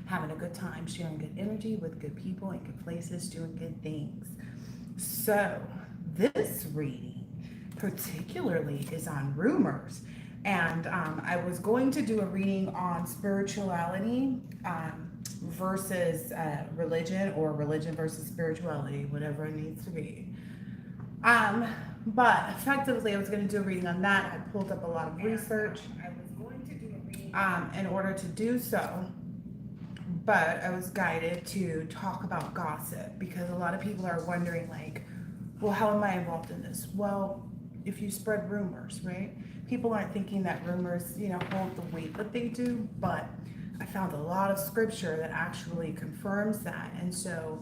having a good time, sharing good energy with good people in good places, doing good things. So, this reading particularly is on rumors. And I was going to do a reading on spirituality versus religion, or religion versus spirituality, whatever it needs to be. Um, but effectively, I was going to do a reading on that. I pulled up a lot of research in order to do so, but I was guided to talk about gossip because a lot of people are wondering, like, well, how am I involved in this? Well, if you spread rumors, right? People aren't thinking that rumors, hold the weight that they do, but I found a lot of scripture that actually confirms that. And so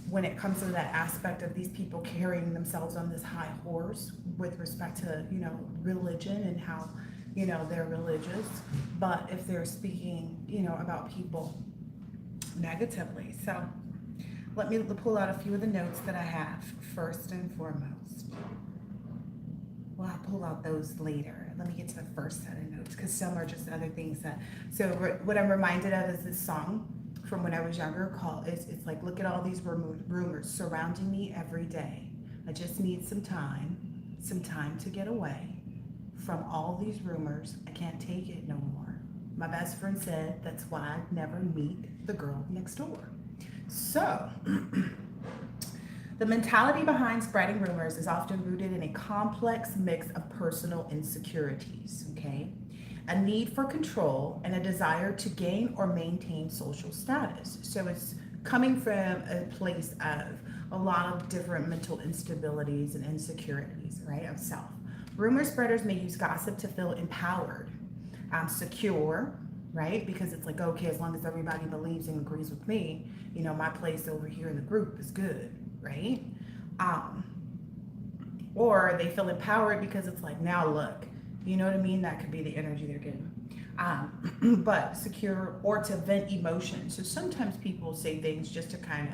when it comes to that aspect of these people carrying themselves on this high horse with respect to, religion and how, they're religious, but if they're speaking, about people negatively. So let me pull out a few of the notes that I have first and foremost. Well, I'll pull out those later. Let me get to the first set of notes because some are just other things that. So what I'm reminded of is this song from when I was younger called. It's like, look at all these rumors surrounding me every day. I just need some time to get away from all these rumors. I can't take it no more. My best friend said that's why I'd never meet the girl next door. So. The mentality behind spreading rumors is often rooted in a complex mix of personal insecurities, okay? A need for control and a desire to gain or maintain social status. So it's coming from a place of a lot of different mental instabilities and insecurities, right, of self. Rumor spreaders may use gossip to feel empowered, secure, right? Because it's like, okay, as long as everybody believes and agrees with me, my place over here in the group is good, right? Um, or they feel empowered because it's like, now look, you know what I mean? That could be the energy they're getting. But secure or to vent emotions. So sometimes people say things just to kind of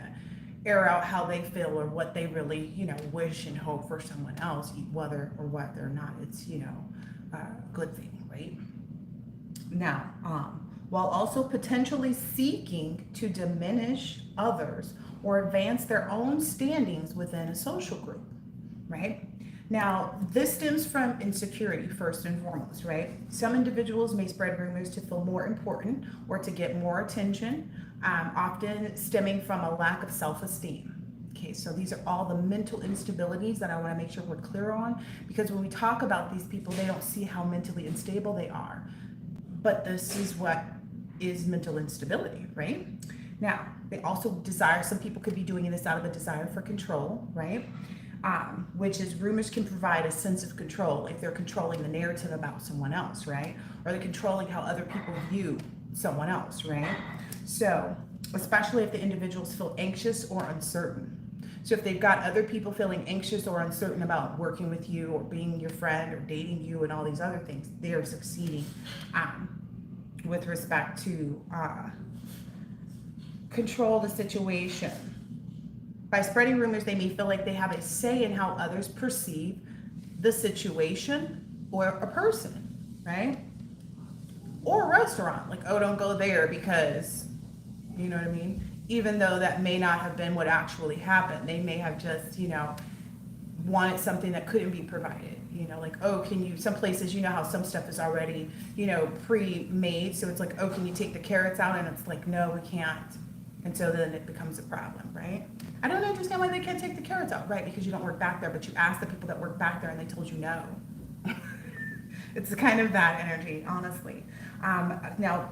air out how they feel or what they really, wish and hope for someone else, whether or not it's, a good thing, right? Now, while also potentially seeking to diminish others or advance their own standings within a social group, right? Now, this stems from insecurity first and foremost, right? Some individuals may spread rumors to feel more important or to get more attention, often stemming from a lack of self-esteem. Okay, so these are all the mental instabilities that I want to make sure we're clear on, because when we talk about these people, they don't see how mentally unstable they are. But this is what is mental instability, right? Now, they also desire, some people could be doing this out of a desire for control, right? Which is rumors can provide a sense of control if they're controlling the narrative about someone else, right? Or they're controlling how other people view someone else, right? So, especially if the individuals feel anxious or uncertain. So if they've got other people feeling anxious or uncertain about working with you or being your friend or dating you and all these other things, they are succeeding with respect to control the situation. By spreading rumors, they may feel like they have a say in how others perceive the situation or a person, right? Or a restaurant, like, oh, don't go there because, you know what I mean? Even though that may not have been what actually happened. They may have just, wanted something that couldn't be provided. Like, oh, can you, some places, how some stuff is already, pre-made. So it's like, oh, can you take the carrots out? And it's like, no, we can't. And so then it becomes a problem, right? I don't understand why they can't take the carrots out, right? Because you don't work back there, but you asked the people that work back there and they told you no. It's kind of that energy, honestly. Now,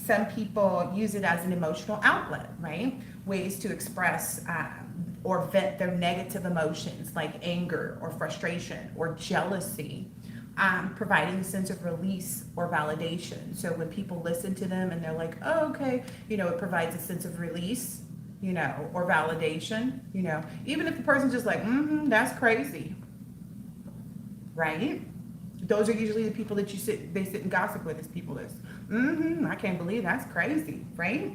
some people use it as an emotional outlet, right? Ways to express or vent their negative emotions like anger or frustration or jealousy, providing a sense of release or validation. So when people listen to them and they're like, oh, okay, it provides a sense of release, or validation, even if the person's just like, that's crazy, right? Those are usually the people that they sit and gossip with, is people that's, I can't believe that's crazy, right?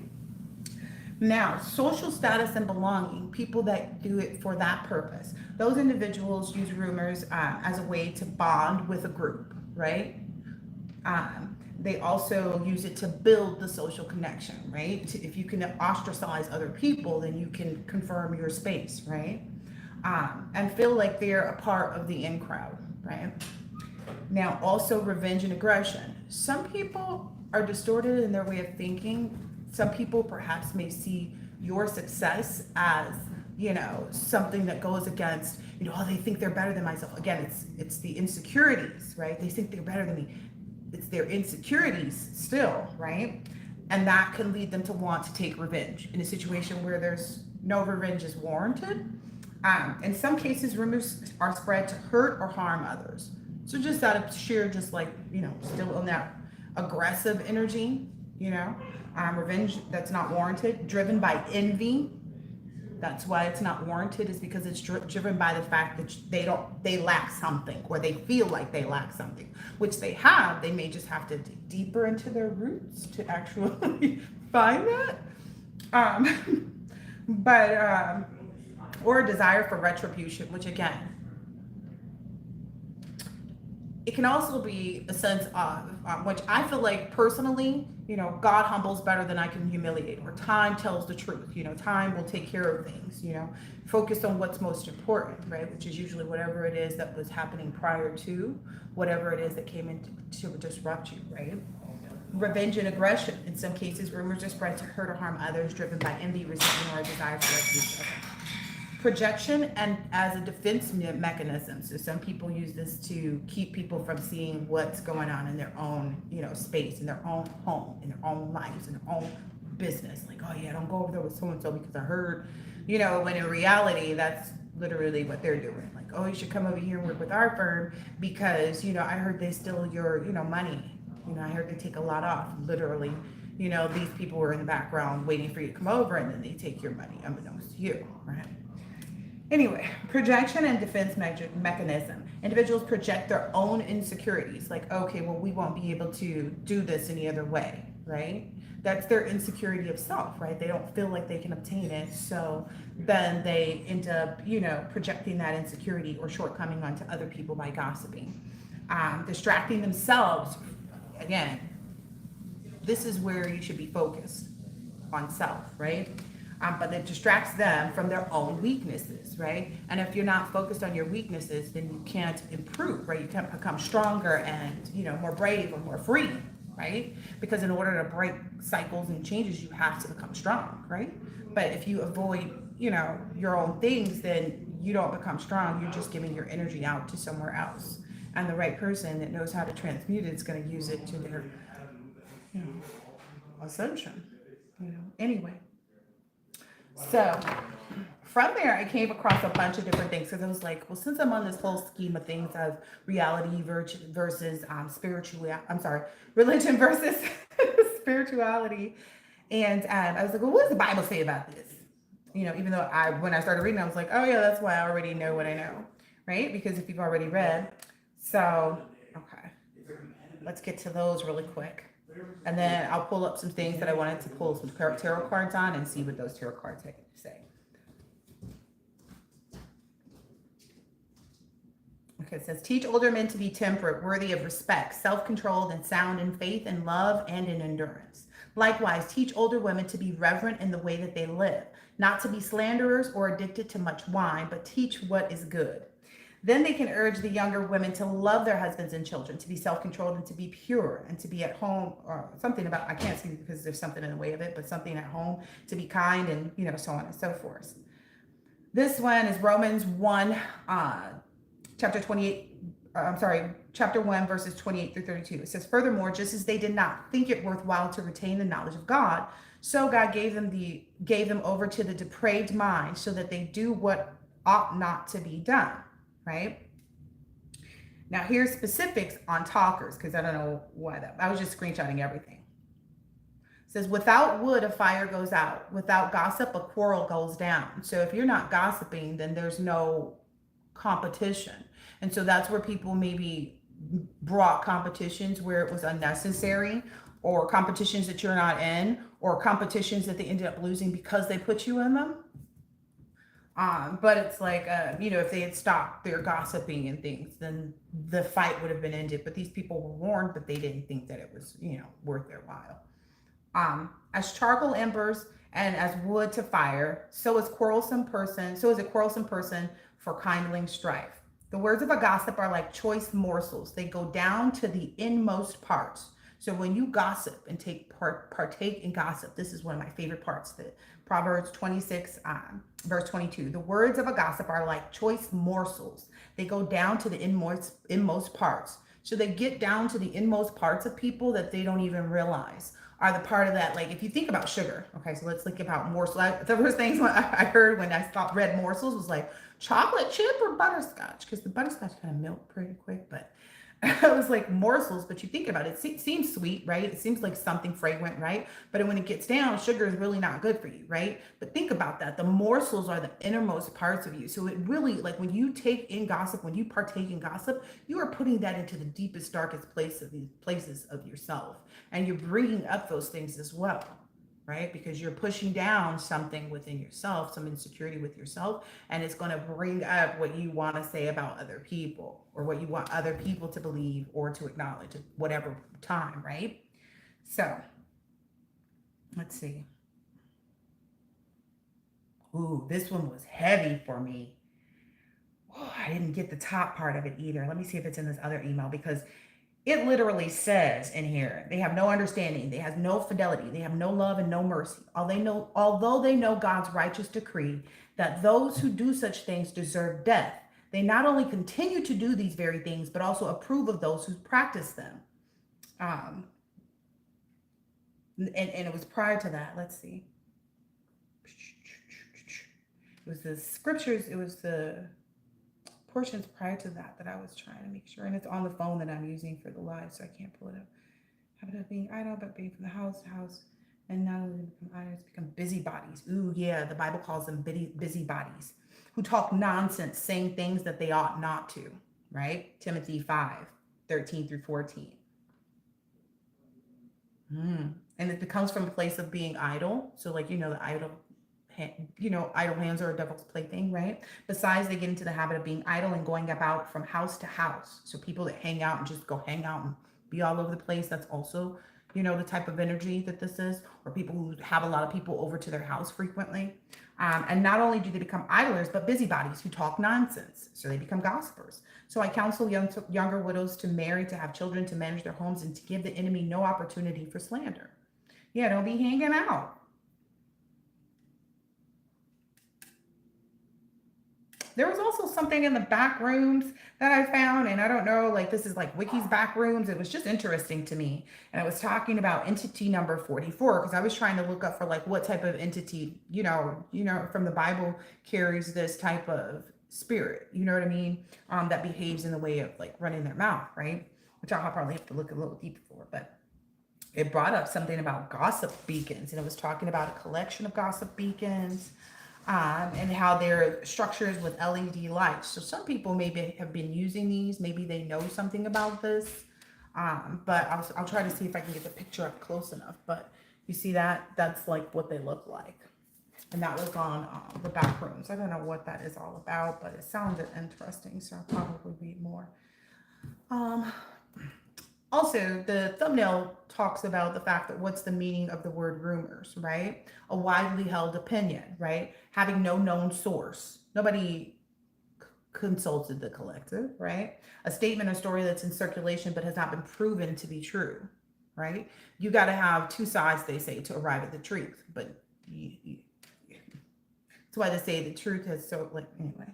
Now, social status and belonging, people that do it for that purpose. Those individuals use rumors as a way to bond with a group, right? They also use it to build the social connection, right? If you can ostracize other people, then you can confirm your space, right? And feel like they're a part of the in crowd, right? Now, also revenge and aggression. Some people are distorted in their way of thinking. Some people perhaps may see your success as, something that goes against, oh, they think they're better than myself. Again, it's the insecurities, right? They think they're better than me. It's their insecurities still, right? And that can lead them to want to take revenge in a situation where there's no revenge is warranted. In some cases, rumors are spread to hurt or harm others. So just out of sheer, just like, still on that aggressive energy, revenge that's not warranted, driven by envy. That's why it's not warranted, is because it's driven by the fact that they lack something, or they feel like they lack something, which they have. They may just have to dig deeper into their roots to actually find that. Or a desire for retribution, which again, it can also be a sense of, which I feel like personally, God humbles better than I can humiliate, or time tells the truth. Time will take care of things, focus on what's most important, right? Which is usually whatever it is that was happening prior to whatever it is that came in to disrupt you, right? Revenge and aggression. In some cases, rumors are spread to hurt or harm others, driven by envy, resentment, or a desire for retribution. Projection and as a defense mechanism. So some people use this to keep people from seeing what's going on in their own, space, in their own home, in their own lives, in their own business. Like, oh yeah, don't go over there with so-and-so because I heard, when in reality, that's literally what they're doing. Like, oh, you should come over here and work with our firm because, I heard they steal your, money. I heard they take a lot off, literally. These people were in the background waiting for you to come over, and then they take your money unbeknownst to you, right? Anyway, projection and defense mechanism. Individuals project their own insecurities, like, okay, well, we won't be able to do this any other way, right? That's their insecurity of self, right? They don't feel like they can obtain it, so then they end up, projecting that insecurity or shortcoming onto other people by gossiping. Distracting themselves. Again, this is where you should be focused on self, right? But it distracts them from their own weaknesses, right? And if you're not focused on your weaknesses, then you can't improve, right? You can't become stronger and, more brave or more free, right? Because in order to break cycles and changes, you have to become strong, right? But if you avoid, your own things, then you don't become strong. You're just giving your energy out to somewhere else. And the right person that knows how to transmute it is going to use it to their, ascension, anyway. So from there, I came across a bunch of different things because I was like, well, since I'm on this whole scheme of things of reality versus religion versus spirituality. And I was like, well, what does the Bible say about this? Even though when I started reading, I was like, oh yeah, that's why I already know what I know, right? Because if you've already read. So, okay, let's get to those really quick. And then I'll pull up some things that I wanted to pull some tarot cards on and see what those tarot cards say. Okay, it says, teach older men to be temperate, worthy of respect, self-controlled, and sound in faith and love and in endurance. Likewise, teach older women to be reverent in the way that they live, not to be slanderers or addicted to much wine, but teach what is good. Then they can urge the younger women to love their husbands and children, to be self-controlled and to be pure and to be at home, or something about, I can't see because there's something in the way of it, but something at home, to be kind and, so on and so forth. This one is Romans 1, chapter 1, verses 28 through 32. It says, furthermore, just as they did not think it worthwhile to retain the knowledge of God, so God gave them over to the depraved mind so that they do what ought not to be done. Right? Now here's specifics on talkers, because I don't know why I was just screenshotting everything. It says, without wood, a fire goes out. Without gossip, a quarrel goes down. So if you're not gossiping, then there's no competition. And so that's where people maybe brought competitions where it was unnecessary, or competitions that you're not in, or competitions that they ended up losing because they put you in them. But it's like, if they had stopped their gossiping and things, then the fight would have been ended. But these people were warned, but they didn't think that it was, worth their while. As charcoal embers and as wood to fire, so is a quarrelsome person for kindling strife. The words of a gossip are like choice morsels. They go down to the inmost parts. So when you gossip and partake in gossip, this is one of my favorite parts. The Proverbs 26, verse 22. The words of a gossip are like choice morsels. They go down to the inmost parts. So they get down to the inmost parts of people that they don't even realize are the part of that. Like if you think about sugar, okay, so let's think about morsels. The first things I heard when I read morsels was like chocolate chip or butterscotch, because the butterscotch kind of melt pretty quick, but it was like morsels. But you think about it, it seems sweet, right? It seems like something fragrant, right? But when it gets down, sugar is really not good for you, right? But think about that. The morsels are the innermost parts of you. So it really, like when you take in gossip, when you partake in gossip, you are putting that into the deepest, darkest places of yourself. And you're bringing up those things as well, right? Because you're pushing down something within yourself, some insecurity with yourself, and it's going to bring up what you want to say about other people or what you want other people to believe or to acknowledge at whatever time, right? So let's see. Ooh, this one was heavy for me. Oh, I didn't get the top part of it either. Let me see if it's in this other email, because it literally says in here, they have no understanding, they have no fidelity, they have no love and no mercy. Although they know God's righteous decree that those who do such things deserve death, they not only continue to do these very things, but also approve of those who practice them. Um, and it was prior to that. Let's see. It was the scriptures, it was the portions prior to that I was trying to make sure, and it's on the phone that I'm using for the live, so I can't pull it up. Habit of being idle, but being from the house to house, and not only become idols, become busybodies. Ooh, yeah, the Bible calls them busybodies who talk nonsense, saying things that they ought not to, right? Timothy 5:13-14. And it becomes from a place of being idle. So like, the idle idle hands are a devil's plaything, right? Besides, they get into the habit of being idle and going about from house to house. So people that hang out and just go hang out and be all over the place, that's also, the type of energy that this is, or people who have a lot of people over to their house frequently. And not only do they become idlers, but busybodies who talk nonsense. So they become gossipers. So I counsel younger widows to marry, to have children, to manage their homes, and to give the enemy no opportunity for slander. Yeah, don't be hanging out. There was also something in the back rooms that I found, and I don't know, like this is like Wiki's back rooms. It was just interesting to me. And it was talking about entity number 44, because I was trying to look up for like what type of entity, from the Bible carries this type of spirit, you know what I mean? That behaves in the way of like running their mouth, right? Which I'll probably have to look a little deeper for, but it brought up something about gossip beacons, and it was talking about a collection of gossip beacons, and how they're structured with LED lights. So some people maybe have been using these. Maybe they know something about this. But I'll try to see if I can get the picture up close enough. But you see that? That's like what they look like. And that was on the back rooms. I don't know what that is all about, but it sounded interesting. So I'll probably read more. Also, the thumbnail talks about the fact that what's the meaning of the word rumors, right? A widely held opinion, right? Having no known source. Nobody consulted the collective, right? A statement or story that's in circulation but has not been proven to be true, right? You got to have two sides, they say, to arrive at the truth. But that's why they say the truth has anyway.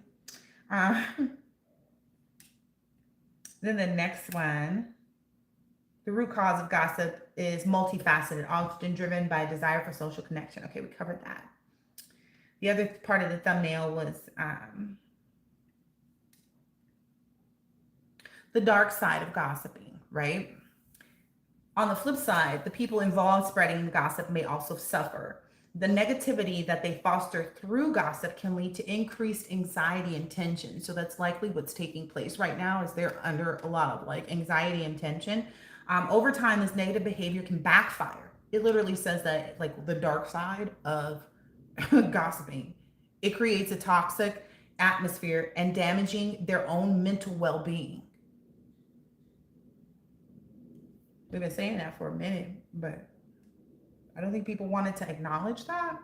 Then the next one. The root cause of gossip is multifaceted, often driven by a desire for social connection. Okay, we covered that. The other part of the thumbnail was the dark side of gossiping, right? On the flip side, the people involved spreading the gossip may also suffer. The negativity that they foster through gossip can lead to increased anxiety and tension. So that's likely what's taking place right now, is they're under a lot of like anxiety and tension. Over time, this negative behavior can backfire. It literally says that like the dark side of gossiping It creates a toxic atmosphere and damaging their own mental well-being. We've been saying that for a minute, but I don't think people wanted to acknowledge that.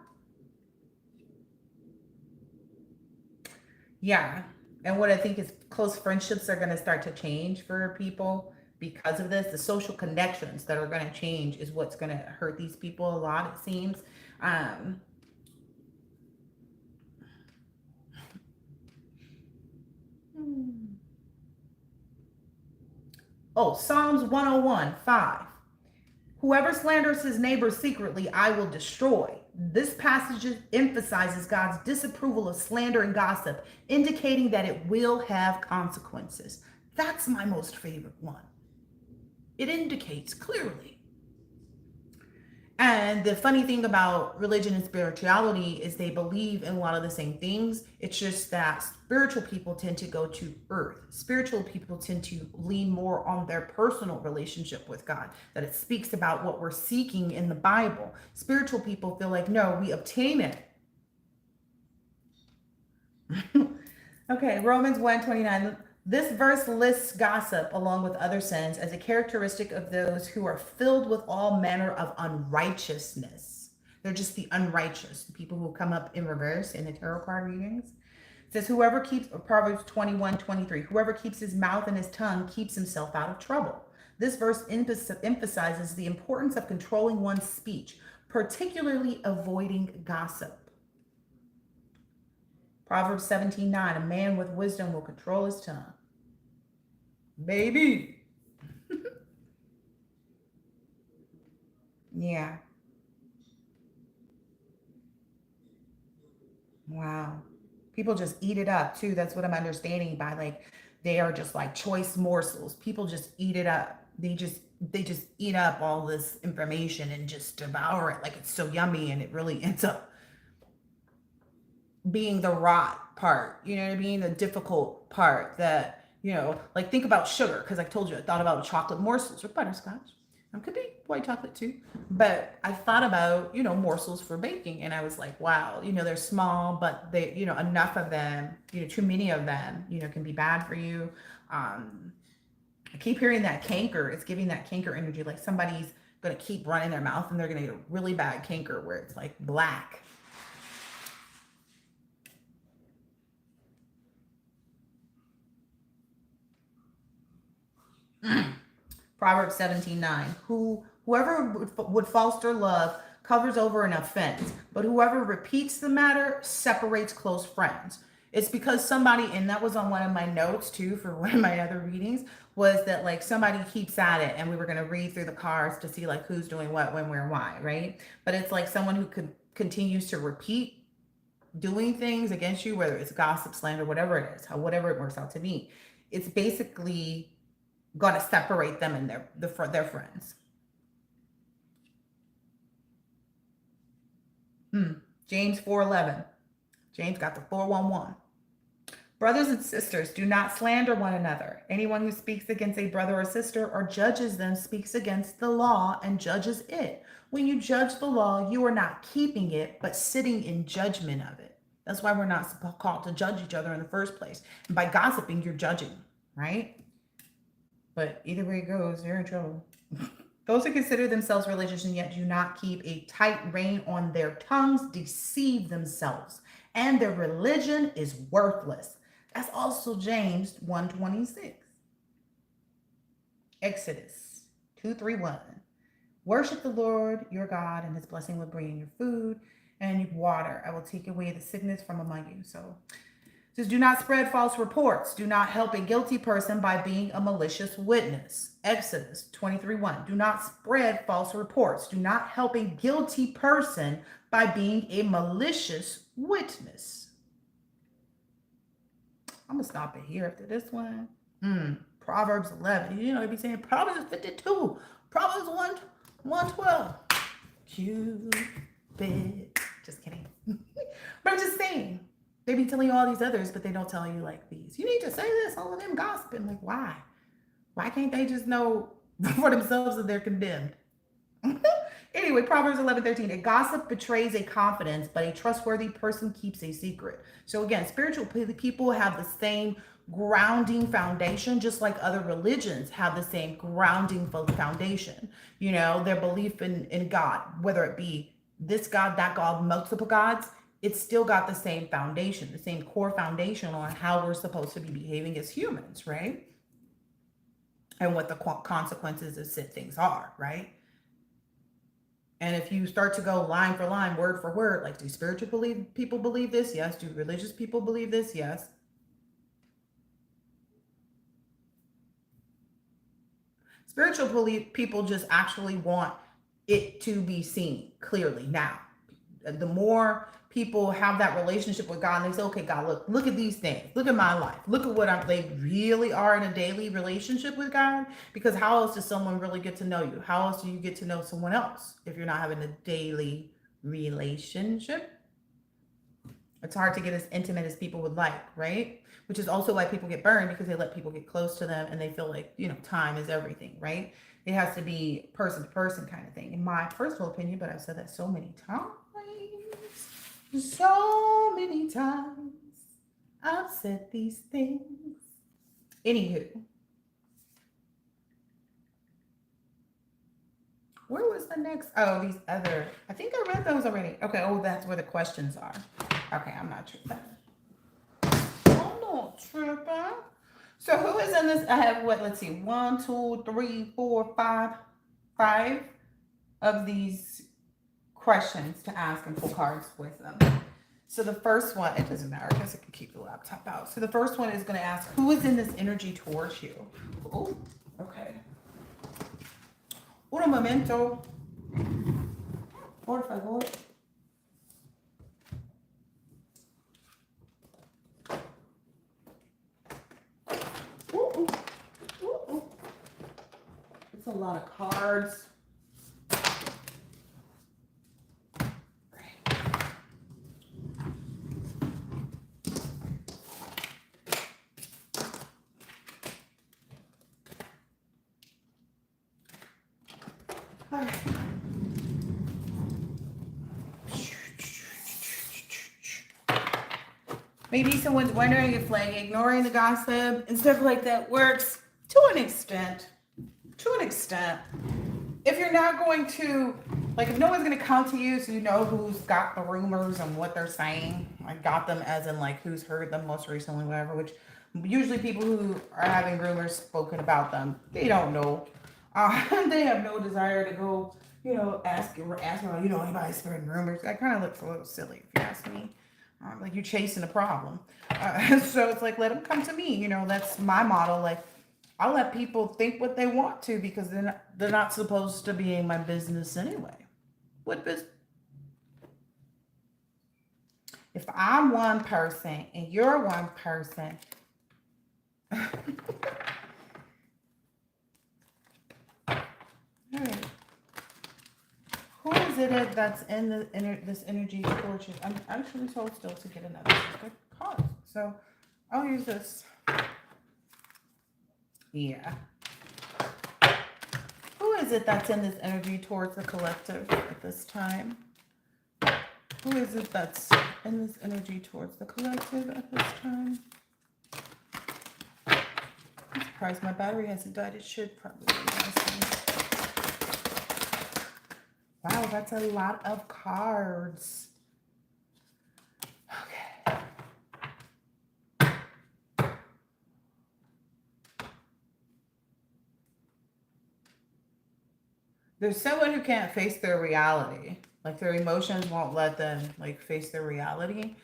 Yeah. And what I think is close friendships are going to start to change for people because of this. The social connections that are going to change is what's going to hurt these people a lot, it seems. Um, oh, Psalms 101:5. Whoever slanders his neighbor secretly, I will destroy. This passage emphasizes God's disapproval of slander and gossip, indicating that it will have consequences. That's my most favorite one. It indicates clearly. And the funny thing about religion and spirituality is they believe in a lot of the same things. It's just that spiritual people tend to go to earth. Spiritual people tend to lean more on their personal relationship with God, that it speaks about what we're seeking in the Bible. Spiritual people feel like, no, we obtain it. Okay, Romans 1:29. This verse lists gossip along with other sins as a characteristic of those who are filled with all manner of unrighteousness. They're just the unrighteous, the people who come up in reverse in the tarot card readings. It says, whoever keeps, Proverbs 21:23, whoever keeps his mouth and his tongue keeps himself out of trouble. This verse emphasizes the importance of controlling one's speech, particularly avoiding gossip. Proverbs 17:9, a man with wisdom will control his tongue. Baby. Yeah. Wow. People just eat it up too. That's what I'm understanding by like they are just like choice morsels. People just eat it up. They just eat up all this information and just devour it like it's so yummy and it really ends up being the rot part, you know what I mean? The difficult part that, like think about sugar, because I told you I thought about chocolate morsels or butterscotch. Could be white chocolate too. But I thought about, morsels for baking. And I was like, wow, they're small, but they, enough of them, too many of them, can be bad for you. I keep hearing that canker. It's giving that canker energy. Like somebody's going to keep running their mouth and they're going to get a really bad canker where it's like black. Proverbs 17:9. Whoever would foster love covers over an offense, but whoever repeats the matter separates close friends. It's because somebody, and that was on one of my notes too for one of my other readings, was that like somebody keeps at it, and we were going to read through the cards to see like who's doing what, when, where, why, right? But it's like someone who continues to repeat doing things against you, whether it's gossip, slander, whatever it is, whatever it works out to be. It's basically going to separate them and their friends. James 4:11. James got the 411. Brothers and sisters, do not slander one another. Anyone who speaks against a brother or sister or judges them speaks against the law and judges it. When you judge the law, you are not keeping it, but sitting in judgment of it. That's why we're not called to judge each other in the first place. And by gossiping, you're judging, right? But either way it goes, you're in trouble. Those who consider themselves religious and yet do not keep a tight rein on their tongues deceive themselves, and their religion is worthless. That's also James 1:26. Exodus 2:3-1. Worship the Lord your God, and his blessing will bring your food and water. I will take away the sickness from among you. So it says, do not spread false reports. Do not help a guilty person by being a malicious witness. Exodus 23:1. Do not spread false reports. Do not help a guilty person by being a malicious witness. I'm going to stop it here after this one. Proverbs 11. They'd be saying Proverbs 52. Proverbs 112. Cupid. Just kidding. But I'm just saying. They be telling you all these others, but they don't tell you like these. You need to say this, all of them gossiping. Like, why? Why can't they just know for themselves that they're condemned? Anyway, Proverbs 11:13. A gossip betrays a confidence, but a trustworthy person keeps a secret. So again, spiritual people have the same grounding foundation, just like other religions have the same grounding foundation. You know, their belief in God, whether it be this God, that God, multiple gods, it's still got the same foundation, the same core foundation on how we're supposed to be behaving as humans, right? And what the consequences of said things are, right? And if you start to go line for line, word for word, like do spiritual people believe this? Yes. Do religious people believe this? Yes. Spiritual people just actually want it to be seen clearly now. The more people have that relationship with God and they say, okay, God, look at these things. Look at my life. Look at what they really are in a daily relationship with God. Because how else does someone really get to know you? How else do you get to know someone else if you're not having a daily relationship? It's hard to get as intimate as people would like, right? Which is also why people get burned, because they let people get close to them and they feel like, time is everything, right? It has to be person to person kind of thing, in my personal opinion, but I've said that so many times. So many times I've said these things. Anywho, where was the next? Oh, these other. I think I read those already. Okay. Oh, that's where the questions are. Okay, I'm not tripping. I'm not tripping. So who is in this? I have what? Let's see. 1, 2, 3, 4, 5 of these questions to ask and pull cards with them. So the first one, it doesn't matter because I can keep the laptop out. So the first one is going to ask, who is in this energy towards you? Oh, okay. Un momento. Por favor. Ooh, ooh, ooh. It's a lot of cards. Maybe someone's wondering if like ignoring the gossip and stuff like that works to an extent. To an extent. If you're not going to, like, if no one's going to come to you, so you know who's got the rumors and what they're saying. I got them as in like who's heard them most recently, whatever, which usually people who are having rumors spoken about them, they don't know. They have no desire to go, ask around, anybody spreading rumors. That kind of looks a little silly if you ask me. Like you're chasing a problem. So it's like, let them come to me. That's my motto. Like, I'll let people think what they want to because they're not supposed to be in my business anyway. What business? If I'm one person and you're one person, right. Who is it that's in this energy fortune? I'm actually told still to get another good card. So I'll use this. Yeah. Who is it that's in this energy towards the collective at this time? Who is it that's in this energy towards the collective at this time? I'm surprised my battery hasn't died. It should probably be. Wow, that's a lot of cards. Okay. There's someone who can't face their reality. Like their emotions won't let them like face their reality.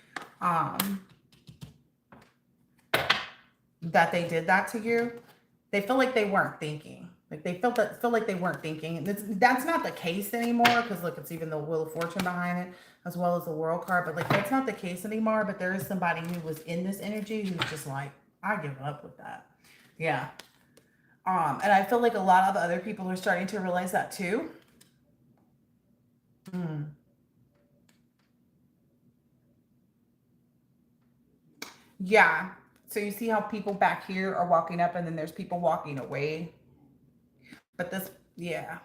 That they did that to you. They feel like they weren't thinking. Like they feel like they weren't thinking. That's not the case anymore because look, it's even the Wheel of Fortune behind it as well as the World card. But like that's not the case anymore. But there is somebody who was in this energy who's just like, I give up with that. Yeah. And I feel like a lot of other people are starting to realize that too. Yeah. So you see how people back here are walking up and then there's people walking away. But this, yeah.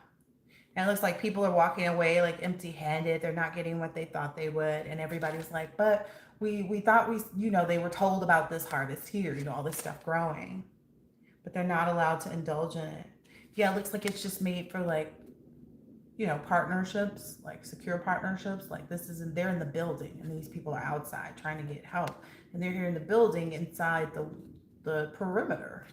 And it looks like people are walking away like empty-handed. They're not getting what they thought they would. And everybody's like, but we thought they were told about this harvest here, all this stuff growing. But they're not allowed to indulge in it. Yeah, it looks like it's just made for like, partnerships, like secure partnerships. Like they're in the building and these people are outside trying to get help. And they're here in the building inside the perimeter.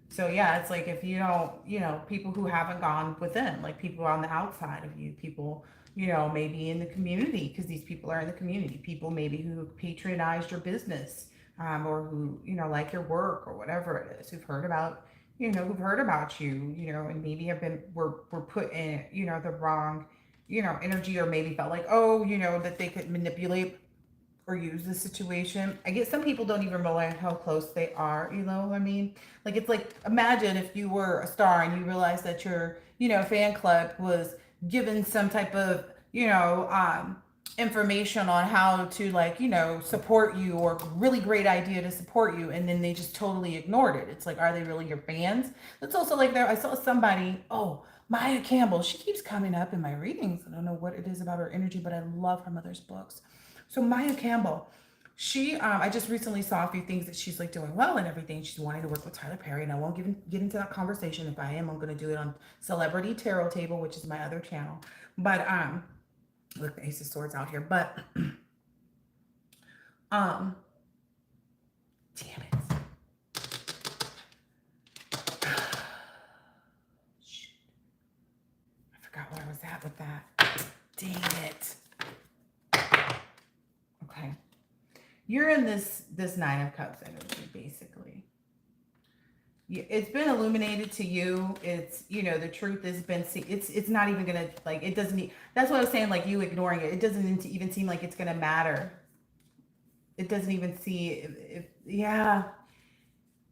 So yeah, it's like if you don't, people who haven't gone within, like people on the outside of you, people, maybe in the community, because these people are in the community, people maybe who patronized your business, or who, like your work or whatever it is, who've heard about you, and maybe were put in, the wrong, energy, or maybe felt like, oh, that they could manipulate or use the situation. I guess some people don't even realize how close they are, I mean? Like, it's like, imagine if you were a star and you realized that your, fan club was given some type of, information on how to, like, support you, or really great idea to support you, and then they just totally ignored it. It's like, are they really your fans? That's also like I saw somebody, oh, Maya Campbell, she keeps coming up in my readings. I don't know what it is about her energy, but I love her mother's books. So Maya Campbell, she, I just recently saw a few things that she's like doing well and everything. She's wanting to work with Tyler Perry, and I won't get into that conversation. If I am, I'm going to do it on Celebrity Tarot Table, which is my other channel. But look, the Ace of Swords out here. But damn it. Shoot. I forgot where I was at with that. Dang it. Okay. You're in this Nine of Cups energy, basically. It's been illuminated to you. It's, the truth has been seen. It's not even gonna, like, it doesn't need, that's what I was saying, like, you ignoring it. It doesn't even seem like it's gonna matter. It doesn't even see if yeah,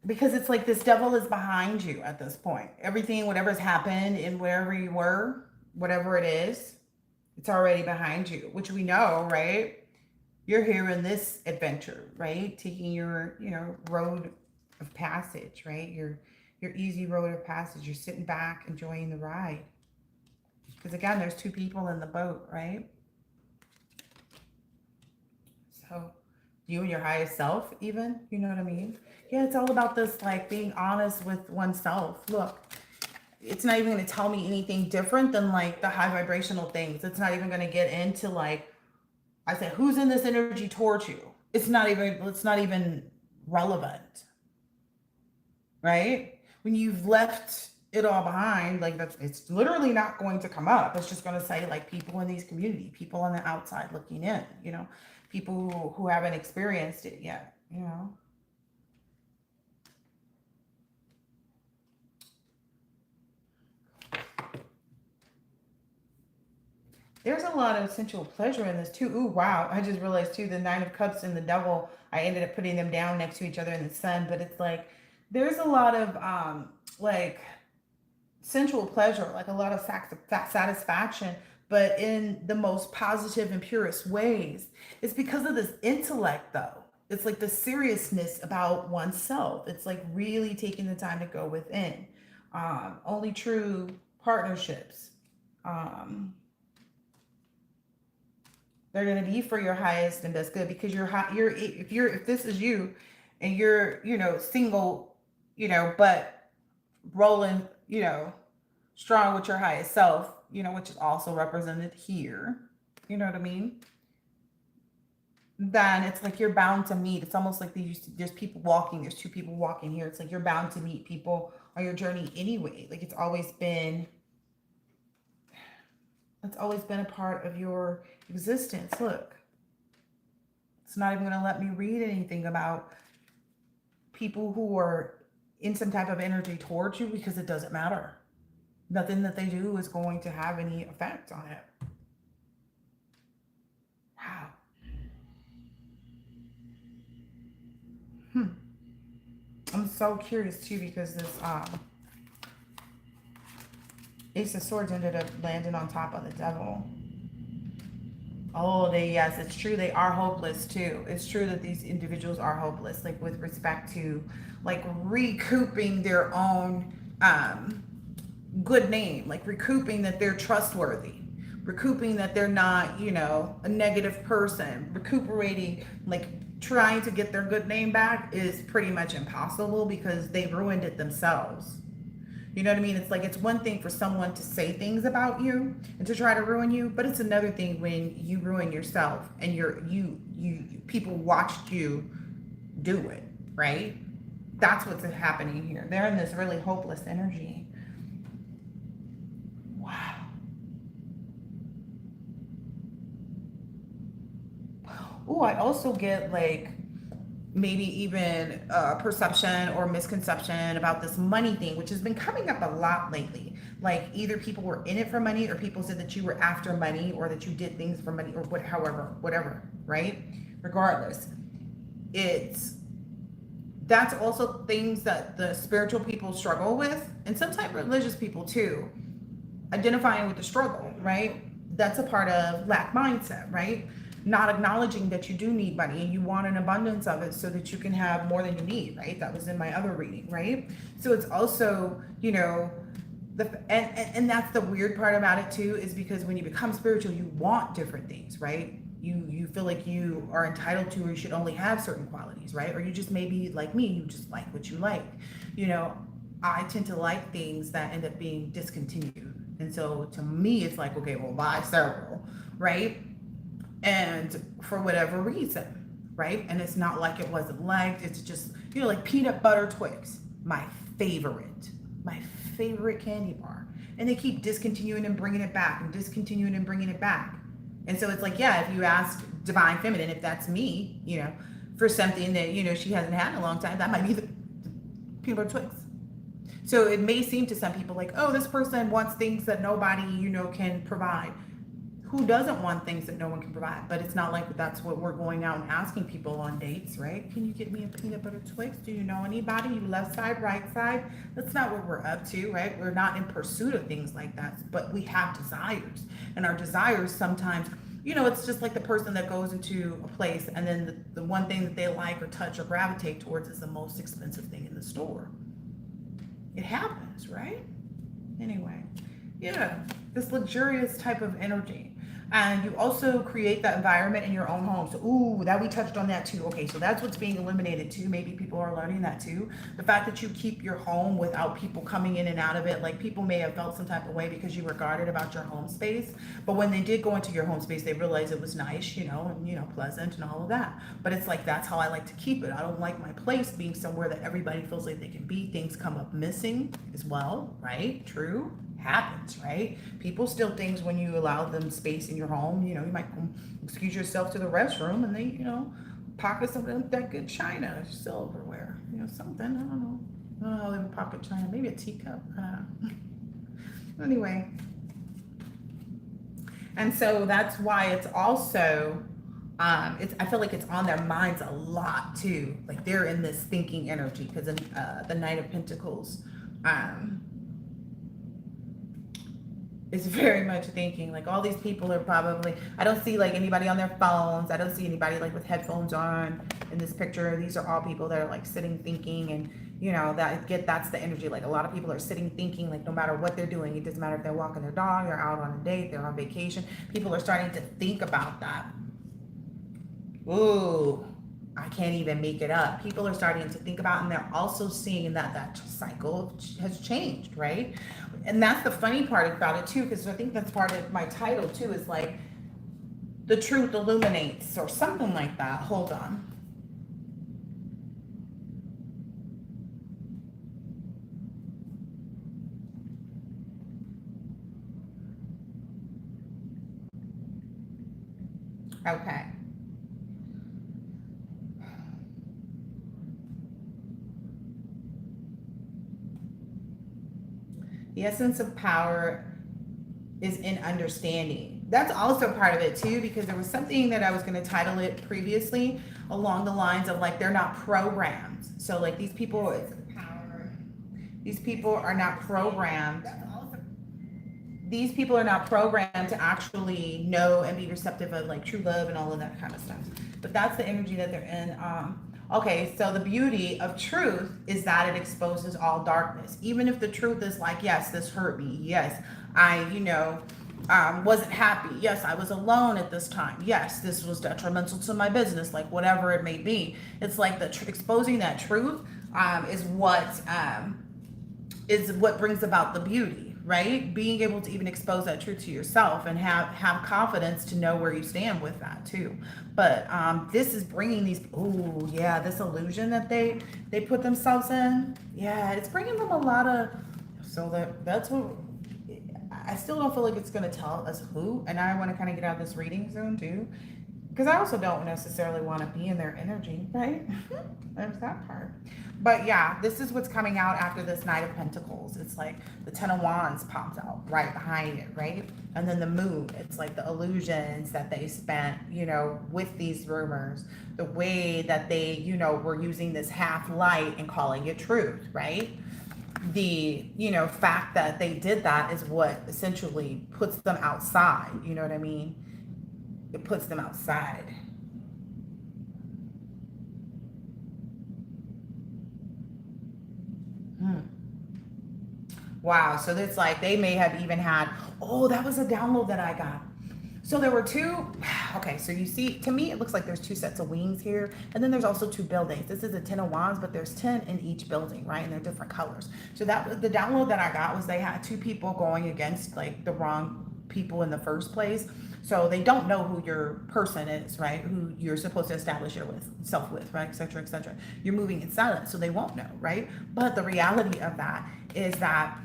because it's like this devil is behind you at this point. Everything, whatever's happened and wherever you were, whatever it is, it's already behind you, which we know, right? You're here in this adventure, right? Taking your, road of passage, right? Your easy road of passage. You're sitting back, enjoying the ride. Because again, there's two people in the boat, right? So you and your highest self, even, you know what I mean? Yeah, it's all about this, like, being honest with oneself. Look, it's not even going to tell me anything different than, like, the high vibrational things. It's not even going to get into, like, I said, who's in this energy towards you? It's not even relevant, right? When you've left it all behind, like, it's literally not going to come up. It's just going to say, like, people in these community, people on the outside looking in, people who haven't experienced it yet, There's a lot of sensual pleasure in this too. Ooh, wow. I just realized too, the Nine of Cups and the Devil, I ended up putting them down next to each other in the sun, but it's like, there's a lot of, like, sensual pleasure, like a lot of satisfaction, but in the most positive and purest ways. It's because of this intellect, though. It's like the seriousness about oneself. It's like really taking the time to go within. Only true partnerships. They're going to be for your highest and best good, because if this is you and you're, single, but rolling, strong with your highest self, which is also represented here, you know what I mean? Then it's like you're bound to meet. It's almost like there's people walking, there's two people walking here. It's like you're bound to meet people on your journey anyway. Like it's always been a part of your existence. Look, it's not even going to let me read anything about people who are in some type of energy towards you, because it doesn't matter. Nothing that they do is going to have any effect on it. Wow. I'm so curious too, because this Ace of Swords ended up landing on top of the Devil. Oh, yes, it's true. They are hopeless too. It's true that these individuals are hopeless, like with respect to, like, recouping their own, good name, like recouping that they're trustworthy, recouping that they're not, you know, a negative person, recuperating, like trying to get their good name back is pretty much impossible because they ruined it themselves. You know what I mean? It's like it's one thing for someone to say things about you and to try to ruin you, but it's another thing when you ruin yourself and you people watched you do it, right? That's what's happening here. They're in this really hopeless energy. Wow. Oh, I also get like maybe even a perception or misconception about this money thing, which has been coming up a lot lately. Like either people were in it for money or people said that you were after money or that you did things for money or what, however, whatever, right? Regardless, it's that's also things that the spiritual people struggle with and sometimes religious people too, identifying with the struggle, right? That's a part of lack mindset, right? Not acknowledging that you do need money and you want an abundance of it so that you can have more than you need, right? That was in my other reading, right? So it's also, you know, and that's the weird part about it too, is because when you become spiritual, you want different things, right? You feel like you are entitled to or you should only have certain qualities, right? Or you just maybe like me, you just like what you like. You know, I tend to like things that end up being discontinued. And so to me, it's like, okay, well, buy several, right? And for whatever reason, right? And it's not like it wasn't liked. It's just, you know, like peanut butter Twix, favorite, my favorite candy bar. And they keep discontinuing and bringing it back and discontinuing and bringing it back. And so it's like, yeah, if you ask Divine Feminine, if that's me, you know, for something that, you know, she hasn't had in a long time, that might be the peanut butter Twix. So it may seem to some people like, oh, this person wants things that nobody, you know, can provide. Who doesn't want things that no one can provide? But it's not like that's what we're going out and asking people on dates, right? Can you get me a peanut butter Twix? Do you know anybody? You left side, right side? That's not what we're up to, right? We're not in pursuit of things like that, but we have desires. And our desires sometimes, you know, it's just like the person that goes into a place and then the one thing that they like or touch or gravitate towards is the most expensive thing in the store. It happens, right? Anyway, yeah, this luxurious type of energy. And you also create that environment in your own home. So, ooh, that we touched on that too. Okay, so that's what's being eliminated too. Maybe people are learning that too. The fact that you keep your home without people coming in and out of it. Like people may have felt some type of way because you were guarded about your home space. But when they did go into your home space, they realized it was nice, you know, and, you know, pleasant and all of that. But it's like, that's how I like to keep it. I don't like my place being somewhere that everybody feels like they can be. Things come up missing as well, right? True. Happens, right? People steal things when you allow them space in your home. You know, you might excuse yourself to the restroom and they, you know, pocket some of that good china, silverware, you know, something. I don't know. I don't know how they would pocket china. Maybe a teacup. Anyway. And so that's why it's also, I feel like it's on their minds a lot too. Like they're in this thinking energy because in the Knight of Pentacles, is very much thinking like all these people are probably, I don't see like anybody on their phones. I don't see anybody like with headphones on in this picture. These are all people that are like sitting thinking, and you know, that's the energy. Like a lot of people are sitting thinking, like no matter what they're doing, it doesn't matter if they're walking their dog, they're out on a date, they're on vacation. People are starting to think about that. Ooh, I can't even make it up. People are starting to think about, and they're also seeing that cycle has changed, right? And that's the funny part about it too, because I think that's part of my title too, is like the truth illuminates or something like that. Hold on. Okay. The essence of power is in understanding. That's also part of it too, because there was something that I was going to title it previously along the lines of like, they're not programmed. So like these people are not programmed. These people are not programmed to actually know and be receptive of like true love and all of that kind of stuff. But that's the energy that they're in. Okay, so the beauty of truth is that it exposes all darkness. Even if the truth is like, yes, this hurt me. Yes, I, wasn't happy. Yes, I was alone at this time. Yes, this was detrimental to my business, like whatever it may be. It's like exposing that truth is what brings about the beauty, right? Being able to even expose that truth to yourself and have confidence to know where you stand with that too. But this is bringing these, oh yeah, this illusion that they put themselves in. Yeah, it's bringing them a lot of, so that's what, I still don't feel like it's going to tell us who. And I want to kind of get out of this reading zone too, because I also don't necessarily want to be in their energy, right? There's that part. But yeah, this is what's coming out after this Knight of Pentacles. It's like the Ten of Wands pops out right behind it, right? And then the Moon, it's like the illusions that they spent, with these rumors, the way that they, were using this half light and calling it truth, right? The, fact that they did that is what essentially puts them outside, you know what I mean? It puts them outside. Wow. So it's like they may have even had, oh, that was a download that I got. So there were two, okay, so you see, to me, it looks like there's two sets of wings here. And then there's also two buildings. This is a 10 of Wands, but there's 10 in each building, right? And they're different colors. So that was the download that I got, was they had two people going against like the wrong people in the first place. So they don't know who your person is, right? Who you're supposed to establish yourself with, right? Et cetera, et cetera. You're moving in silence, so they won't know, right? But the reality of that is that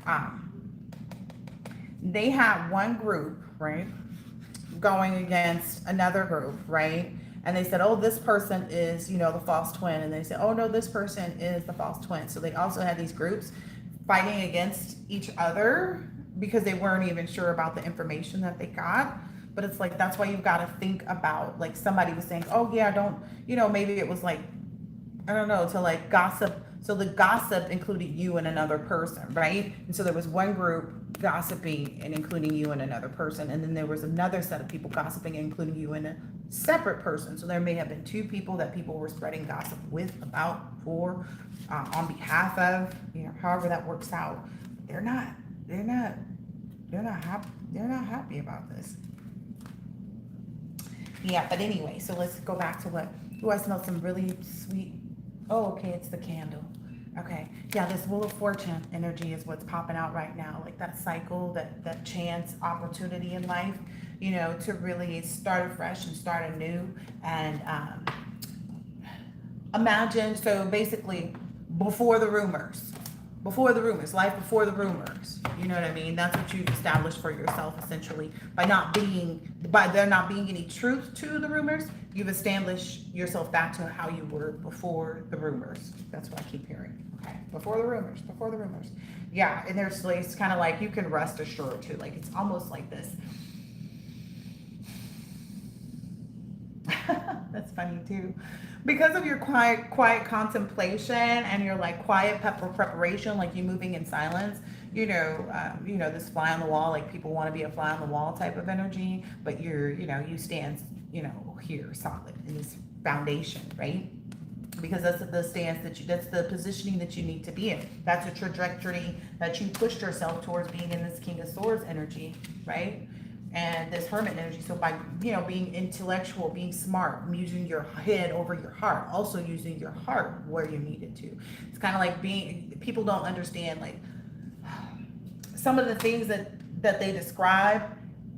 they have one group, right, going against another group, right? And they said, oh, this person is, the false twin. And they said, oh, no, this person is the false twin. So they also had these groups fighting against each other because they weren't even sure about the information that they got. But it's like, that's why you've got to think about, like, somebody was saying, oh, yeah, don't, maybe it was like, I don't know, to like gossip. So the gossip included you and another person, right? And so there was one group gossiping and including you and another person. And then there was another set of people gossiping and including you and a separate person. So there may have been two people that people were spreading gossip with, about, for, on behalf of, however that works out. They're not happy about this. Yeah, but anyway, so let's go back to I smell some really sweet, oh, okay, it's the candle. Okay, yeah, this Wheel of Fortune energy is what's popping out right now, like that cycle, that chance opportunity in life, to really start afresh and start anew. And imagine, so basically, before the rumors, life before the rumors, you know what I mean? That's what you've established for yourself, essentially, by there not being any truth to the rumors. You've established yourself back to how you were before the rumors. That's what I keep hearing. Okay, before the rumors. Yeah, and there's like, it's kind of like you can rest assured too. Like, it's almost like this. That's funny too. Because of your quiet contemplation and your like quiet preparation, like you moving in silence, this fly on the wall, like people want to be a fly on the wall type of energy, but you stand, here solid in this foundation, right? Because that's the stance that's the positioning that you need to be in. That's a trajectory that you pushed yourself towards, being in this King of Swords energy, right? And this Hermit energy. So by, being intellectual, being smart, using your head over your heart, also using your heart where you need it to. It's kind of like people don't understand, like, some of the things that they describe,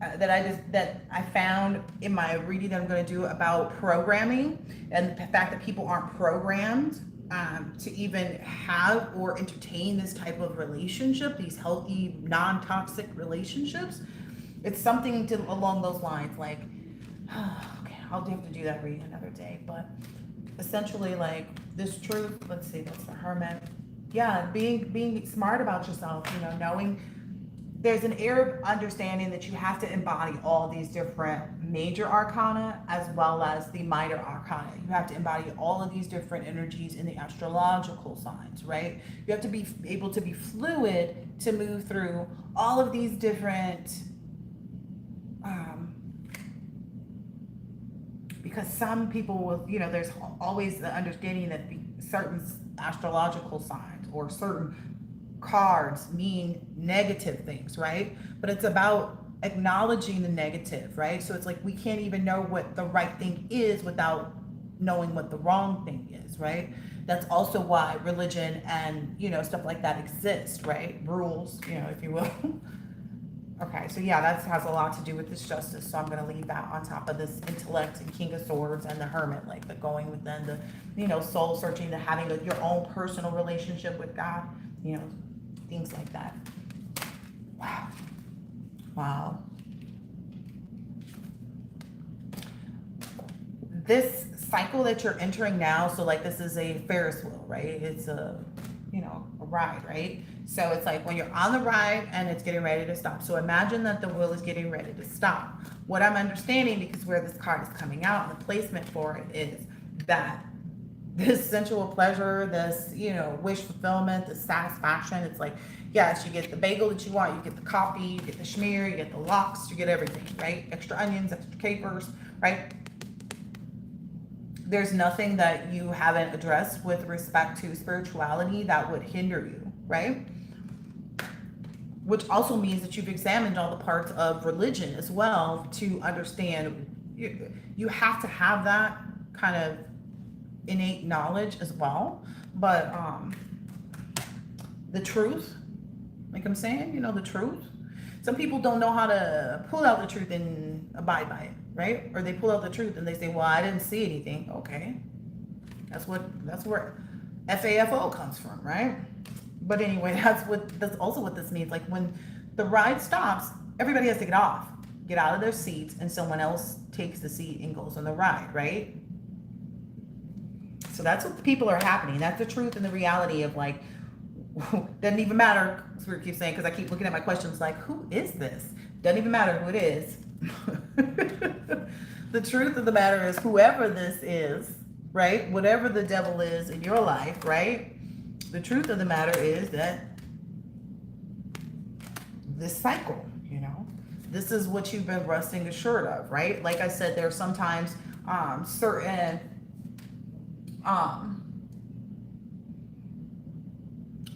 that I found in my reading that I'm going to do about programming, and the fact that people aren't programmed to even have or entertain this type of relationship, these healthy, non-toxic relationships. It's something along those lines, like, okay, I'll have to do that reading another day, but essentially, like, this truth, let's see, that's the Hermit. Yeah, being smart about yourself, knowing there's an air of understanding that you have to embody all these different major arcana as well as the minor arcana. You have to embody all of these different energies in the astrological signs, right? You have to be able to be fluid to move through all of these different because some people will, there's always the understanding that certain astrological signs or certain cards mean negative things, right? But it's about acknowledging the negative, right? So it's like we can't even know what the right thing is without knowing what the wrong thing is, right? That's also why religion and, stuff like that exists, right? Rules, if you will. Okay, so yeah, that has a lot to do with this justice. So I'm going to leave that on top of this intellect and King of Swords and the Hermit, like the going within, the, soul searching, the having your own personal relationship with God, things like that. Wow. Wow. This cycle that you're entering now, so like this is a Ferris wheel, right? It's a ride, right? So it's like when you're on the ride and it's getting ready to stop. So imagine that the wheel is getting ready to stop. What I'm understanding, because where this card is coming out and the placement for it is that this sensual pleasure, this, wish fulfillment, the satisfaction, it's like, yes, you get the bagel that you want, you get the coffee, you get the schmear, you get the lox, you get everything, right? Extra onions, extra capers, right? There's nothing that you haven't addressed with respect to spirituality that would hinder you, right? Which also means that you've examined all the parts of religion as well to understand. You have to have that kind of innate knowledge as well. But the truth, like I'm saying, the truth. Some people don't know how to pull out the truth and abide by it, right? Or they pull out the truth and they say, well, I didn't see anything. Okay. That's where FAFO comes from, right? But anyway, that's also what this means. Like when the ride stops, everybody has to get out of their seats, and someone else takes the seat and goes on the ride, right? So that's what the people are happening. That's the truth and the reality of like, doesn't even matter. Spirit keeps saying, because I keep looking at my questions like, who is this? Doesn't even matter who it is. The truth of the matter is whoever this is, right? Whatever the devil is in your life, right? The truth of the matter is that this cycle, this is what you've been resting assured of, right? Like I said, there are sometimes certain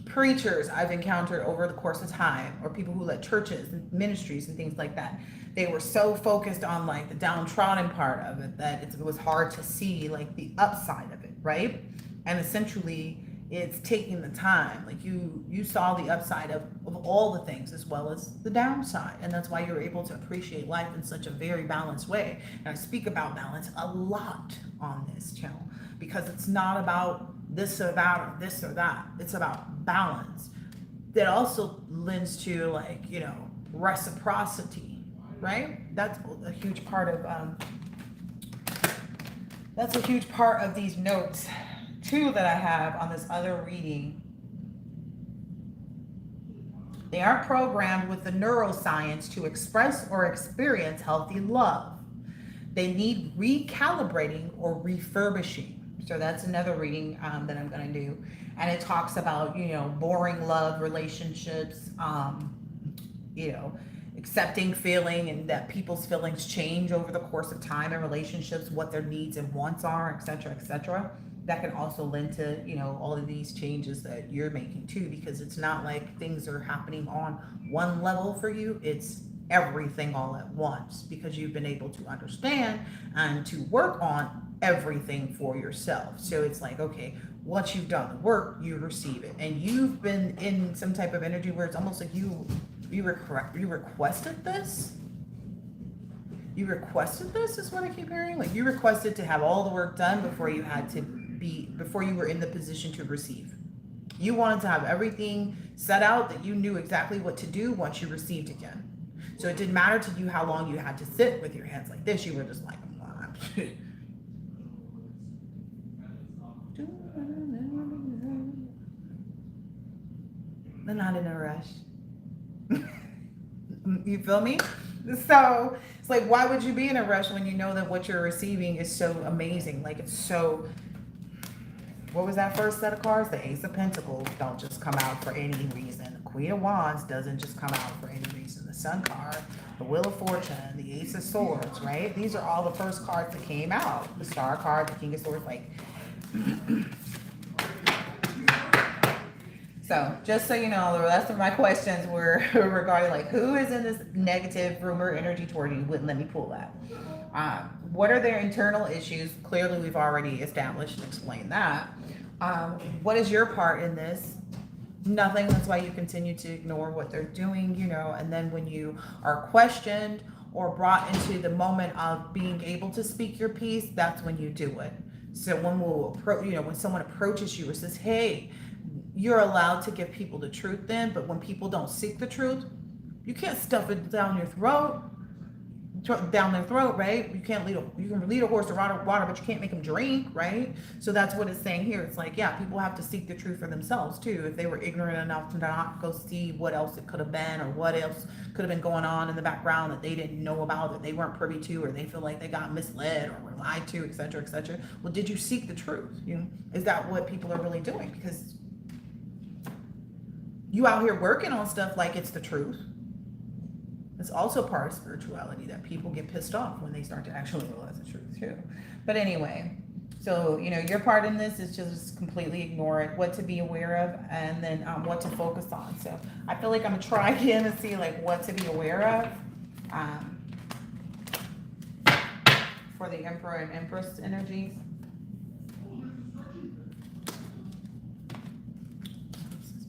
preachers I've encountered over the course of time, or people who led churches and ministries and things like that. They were so focused on like the downtrodden part of it that it was hard to see like the upside of it, right? And essentially it's taking the time. Like you saw the upside of all the things as well as the downside. And that's why you're able to appreciate life in such a very balanced way. And I speak about balance a lot on this channel because it's not about this or that or this or that. It's about balance. That also lends to like, reciprocity, right? That's a huge part of these notes too that I have on this other reading. They aren't programmed with the neuroscience to express or experience healthy love. They need recalibrating or refurbishing. So that's another reading that I'm going to do. And it talks about, boring love relationships, accepting feeling and that people's feelings change over the course of time and relationships, what their needs and wants are, et cetera, et cetera. That can also lend to, all of these changes that you're making too, because it's not like things are happening on one level for you. It's everything all at once because you've been able to understand and to work on everything for yourself. So it's like, okay, once you've done the work, you receive it. And you've been in some type of energy where it's almost like you requested this. You requested this is what I keep hearing. Like you requested to have all the work done before you were in the position to receive. You wanted to have everything set out that you knew exactly what to do once you received again. So it didn't matter to you how long you had to sit with your hands like this. You were just like, they're not in a rush. You feel me? So it's like, why would you be in a rush when you know that what you're receiving is so amazing? Like it's so, what was that first set of cards? The Ace of Pentacles don't just come out for any reason. The Queen of Wands doesn't just come out for any reason. The Sun card the Wheel of Fortune, the Ace of Swords, right? These are all the first cards that came out. The Star card, the King of Swords, like. So just so you know, the rest of my questions were regarding like who is in this negative rumor energy toward you. Wouldn't let me pull that. What are their internal issues? Clearly, we've already established and explained that. What is your part in this? Nothing. That's why you continue to ignore what they're doing, you know. And then when you are questioned or brought into the moment of being able to speak your piece, that's when you do it. So when someone approaches you and says, "Hey," you're allowed to give people the truth then, but when people don't seek the truth, you can't stuff it down their throat, right? You can lead a horse to water, but you can't make them drink, right? So that's what it's saying here. It's like, yeah, people have to seek the truth for themselves too. If they were ignorant enough to not go see what else it could have been or what else could have been going on in the background that they didn't know about, that they weren't privy to, or they feel like they got misled or were lied to, et cetera, et cetera. Well, did you seek the truth? You know, is that what people are really doing? Because you out here working on stuff like it's the truth. It's also part of spirituality that people get pissed off when they start to actually realize the truth too. But anyway, so, you know, your part in this is just completely ignore it, what to be aware of, and then what to focus on. So I feel like I'm gonna try again and see like what to be aware of for the Emperor and Empress energies.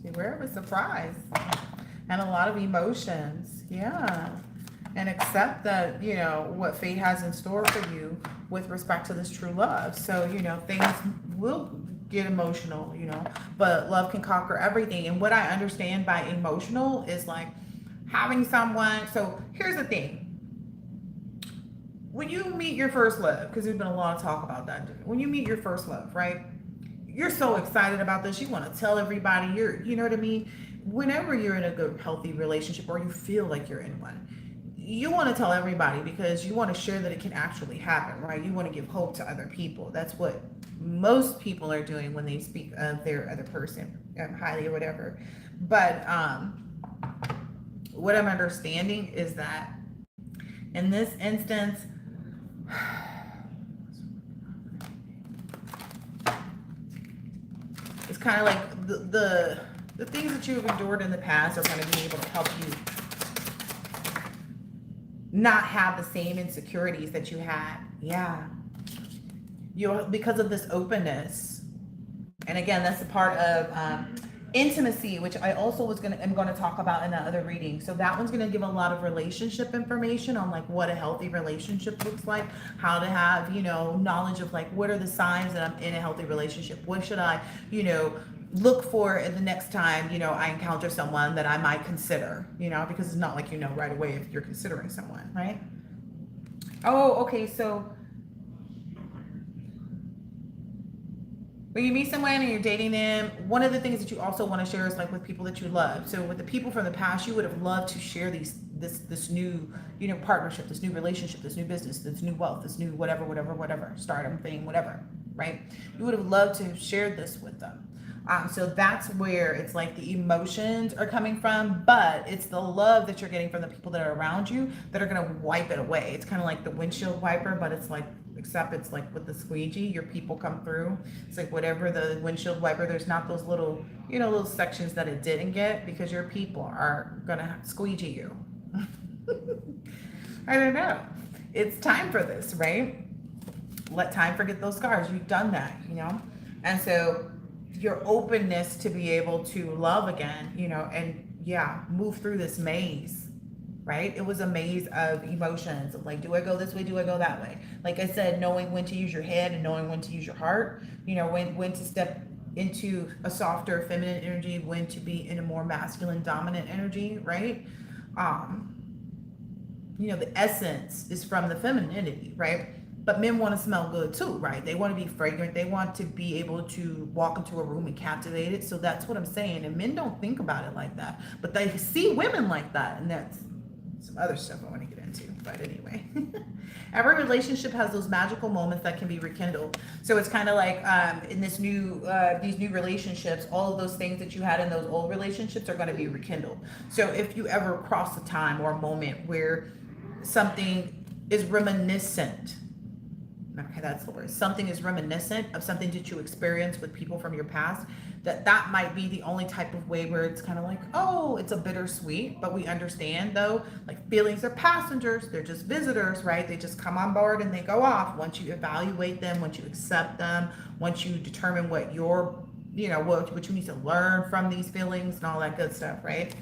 Beware of a surprise and a lot of emotions. Yeah. And accept that, you know, what fate has in store for you with respect to this true love. So, you know, things will get emotional, you know, but love can conquer everything. And what I understand by emotional is like having someone. So here's the thing. When you meet your first love, because there's been a lot of talk about that. When you meet your first love, right? You're so excited about this. You want to tell everybody. You know what I mean? Whenever you're in a good, healthy relationship, or you feel like you're in one, you want to tell everybody because you want to share that it can actually happen, right? You want to give hope to other people. That's what most people are doing when they speak of their other person highly or whatever. But what I'm understanding is that in this instance, it's kind of like the things that you've endured in the past are going to be able to help you not have the same insecurities that you had. Yeah. Because of this openness. And again, that's a part of intimacy, which I also am going to talk about in that other reading. So that one's going to give a lot of relationship information on like what a healthy relationship looks like, how to have, you know, knowledge of like what are the signs that I'm in a healthy relationship. What should I, you know, look for the next time, you know, I encounter someone that I might consider, you know, because it's not like, you know, right away if you're considering someone, right? Oh, okay. So when you meet someone and you're dating them, one of the things that you also want to share is like with people that you love. So with the people from the past, you would have loved to share this new, you know, partnership, this new relationship, this new business, this new wealth, this new whatever, stardom thing, whatever, right? You would have loved to have shared this with them. So that's where it's like the emotions are coming from, but it's the love that you're getting from the people that are around you that are going to wipe it away. It's kind of like the windshield wiper, but it's like, except it's like with the squeegee, your people come through. It's like whatever the windshield wiper, there's not those little, you know, little sections that it didn't get because your people are going to squeegee you. I don't know. It's time for this, right? Let time forget those scars. You've done that, you know? And so your openness to be able to love again, you know, and yeah, move through this maze, right? It was a maze of emotions of like, do I go this way? Do I go that way? Like I said, knowing when to use your head and knowing when to use your heart, you know, when to step into a softer feminine energy, when to be in a more masculine dominant energy, right? You know, the essence is from the femininity, right? But men want to smell good too, right? They want to be fragrant. They want to be able to walk into a room and captivate it. So that's what I'm saying. And men don't think about it like that, but they see women like that. And that's some other stuff I want to get into. But anyway. Every relationship has those magical moments that can be rekindled. So it's kind of like in these new relationships, all of those things that you had in those old relationships are going to be rekindled. So if you ever cross a time or a moment where something is reminiscent, okay, that's the word, something is reminiscent of something that you experienced with people from your past, that might be the only type of way where it's kind of like, oh, it's a bittersweet, but we understand though, like feelings are passengers, they're just visitors, right? They just come on board and they go off. Once you evaluate them, once you accept them, once you determine what what you need to learn from these feelings and all that good stuff, right?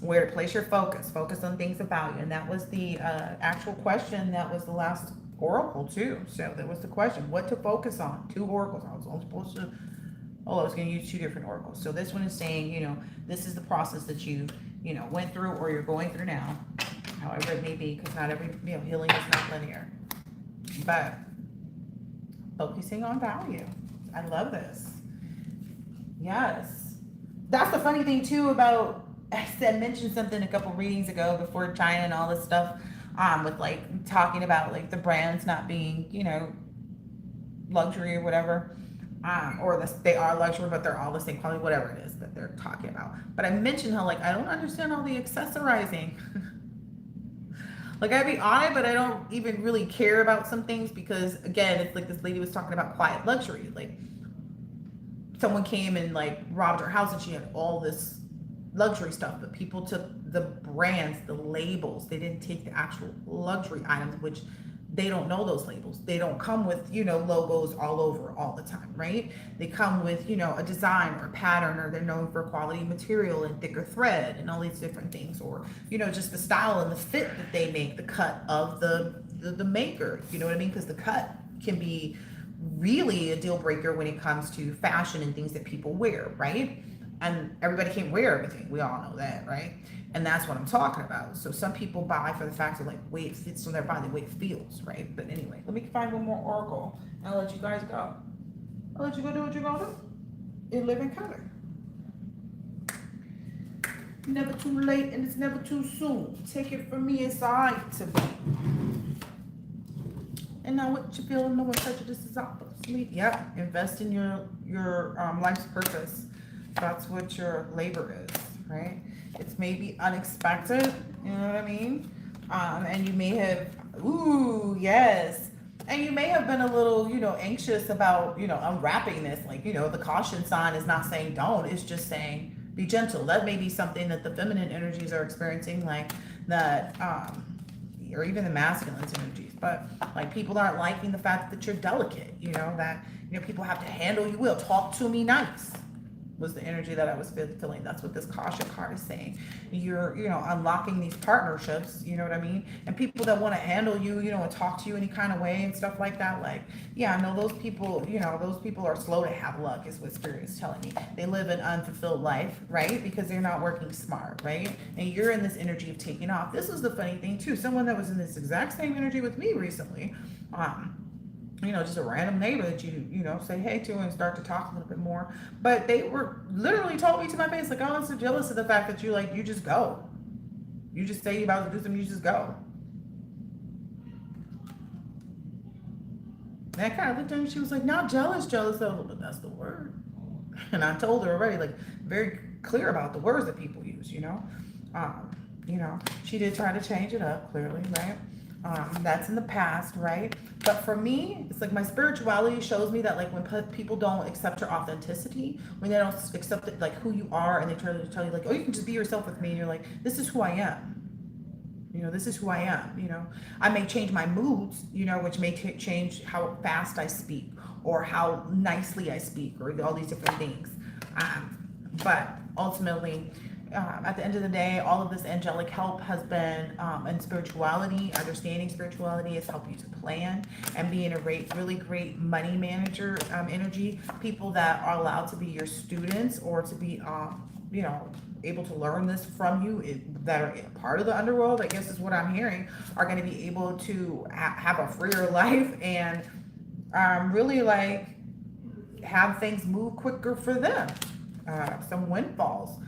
Where to place your focus on things of value. And that was the actual question. That was the last oracle too. So that was the question, what to focus on. 2 oracles. I was only supposed to, I was going to use 2 different oracles. So this one is saying, this is the process that you went through or you're going through now, however it may be, because not every, healing is not linear, but focusing on value. I love this. Yes. That's the funny thing too about, I mentioned something a couple readings ago before China and all this stuff, with like talking about like the brands not being, luxury or whatever. They are luxury, but they're all the same quality, whatever it is that they're talking about. But I mentioned how, like, I don't understand all the accessorizing. Like, I'd be on it, but I don't even really care about some things because, again, it's like this lady was talking about quiet luxury. Like, someone came and, like, robbed her house and she had all this luxury stuff, but people took the brands, the labels. They didn't take the actual luxury items, which they don't know those labels. They don't come with, logos all over all the time, right? They come with, a design or a pattern, or they're known for quality material and thicker thread and all these different things, or, just the style and the fit that they make, the cut of the maker, you know what I mean? Because the cut can be really a deal breaker when it comes to fashion and things that people wear, right? And everybody can't wear everything. We all know that, right? And that's what I'm talking about. So some people buy for the fact of like way it fits on their body, the way it feels, right? But anyway, let me find one more oracle and I'll let you guys go. I'll let you go do what you're gonna do and live in color. Never too late and it's never too soon. Take it from me, it's alright to be. And now what you feel, know what prejudice is obviously. Yeah, invest in your life's purpose. That's what your labor is, right? It's maybe unexpected, you know what I mean? And you may have, yes. And you may have been a little, anxious about, unwrapping this. Like, the caution sign is not saying don't, it's just saying be gentle. That may be something that the feminine energies are experiencing, like that, or even the masculine energies. But like people aren't liking the fact that you're delicate, that, people have to handle you well. Talk to me nice. Was the energy that I was feeling. That's what this caution card is saying. You're, unlocking these partnerships, you know what I mean? And people that want to handle you, and talk to you any kind of way and stuff like that. Like, yeah, no, those people are slow to have luck is what Spirit is telling me. They live an unfulfilled life, right? Because they're not working smart, right? And you're in this energy of taking off. This is the funny thing too. Someone that was in this exact same energy with me recently, just a random neighbor that you say hey to and start to talk a little bit more. But they were literally told me to my face, like, oh, I'm so jealous of the fact that you just go. You just say you're about to do something, you just go. And I kind of looked at her and she was like, not jealous of, but that's the word. And I told her already, like, very clear about the words that people use, she did try to change it up, clearly, right? That's in the past, right? But for me, it's like my spirituality shows me that like when people don't accept your authenticity, when they don't accept it, like who you are, and they try to tell you like, oh, you can just be yourself with me, and you're like, this is who I am. This is who I am. I may change my moods, which may change how fast I speak or how nicely I speak or all these different things. But ultimately, at the end of the day, all of this angelic help has been, and spirituality, understanding spirituality has helped you to plan and be in a really great money manager energy. People that are allowed to be your students or to be, able to learn this from you that are part of the underworld, I guess is what I'm hearing, are going to be able to have a freer life and really like have things move quicker for them. Some windfalls.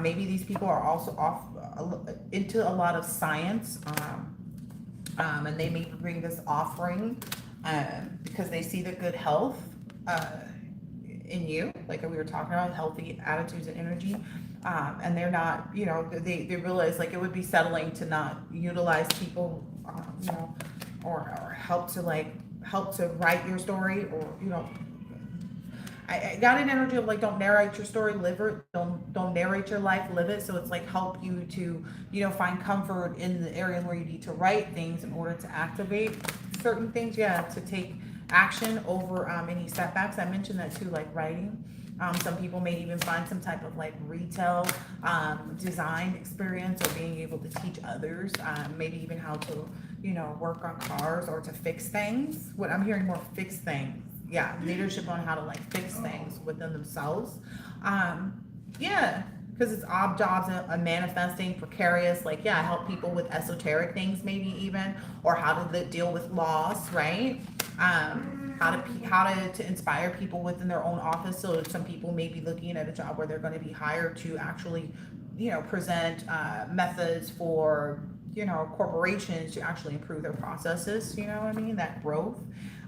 Maybe these people are also off into a lot of science, And they may bring this offering because they see the good health in you, like we were talking about, healthy attitudes and energy. And they're not, they realize like it would be settling to not utilize people, or help to write your story, or I got an energy of like, don't narrate your story, live it. Don't narrate your life, live it. So it's like help you to, find comfort in the areas where you need to write things in order to activate certain things. Yeah, to take action over any setbacks. I mentioned that too, like writing. Some people may even find some type of like retail design experience, or being able to teach others, maybe even how to, work on cars or to fix things. What I'm hearing more, fix things. Yeah, leadership on how to like fix things within themselves. Yeah, because it's odd jobs and manifesting, precarious. Like, yeah, I help people with esoteric things, maybe even, or how to deal with loss, right? How to inspire people within their own office. So some people may be looking at a job where they're going to be hired to actually, present methods for, corporations to actually improve their processes. You know what I mean? That growth.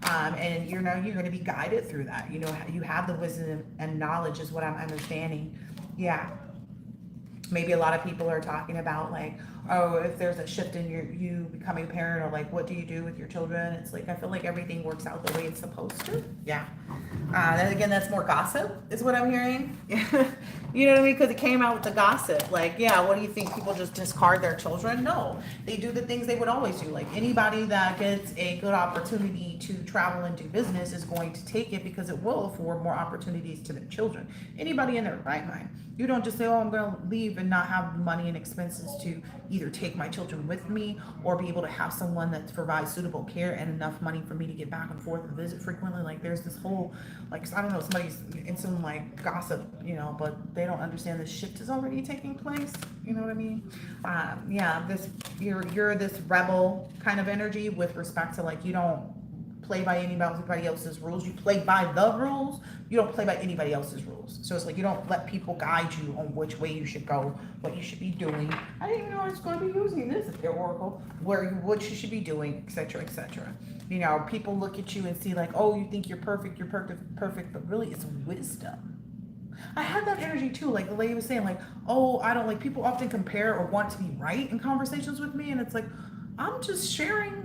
And you're going to be guided through that. You have the wisdom and knowledge is what I'm understanding. Yeah. Maybe a lot of people are talking about like, oh, if there's a shift in you becoming a parent, or like, what do you do with your children? It's like, I feel like everything works out the way it's supposed to. Yeah. Then again, that's more gossip is what I'm hearing. You know what I mean? Because it came out with the gossip. Like, yeah, what do you think? People just discard their children? No, they do the things they would always do. Like anybody that gets a good opportunity to travel and do business is going to take it, because it will afford more opportunities to their children. Anybody in their right mind. You don't just say, oh, I'm going to leave and not have money and expenses to either take my children with me, or be able to have someone that provides suitable care and enough money for me to get back and forth and visit frequently. Like there's this whole, like, I don't know, somebody's in some like gossip, but they don't understand the shift is already taking place. You know what I mean? Yeah, you're this rebel kind of energy with respect to like, you don't play by anybody else's rules. You play by the rules. You don't play by anybody else's rules. So it's like you don't let people guide you on which way you should go, what you should be doing. I didn't even know I was going to be using this at the Oracle, what you should be doing, etc., etc. People look at you and see like, oh, you think you're perfect, but really it's wisdom. I had that energy too, like the lady was saying, like, oh, I don't like, people often compare or want to be right in conversations with me, and it's like, I'm just sharing.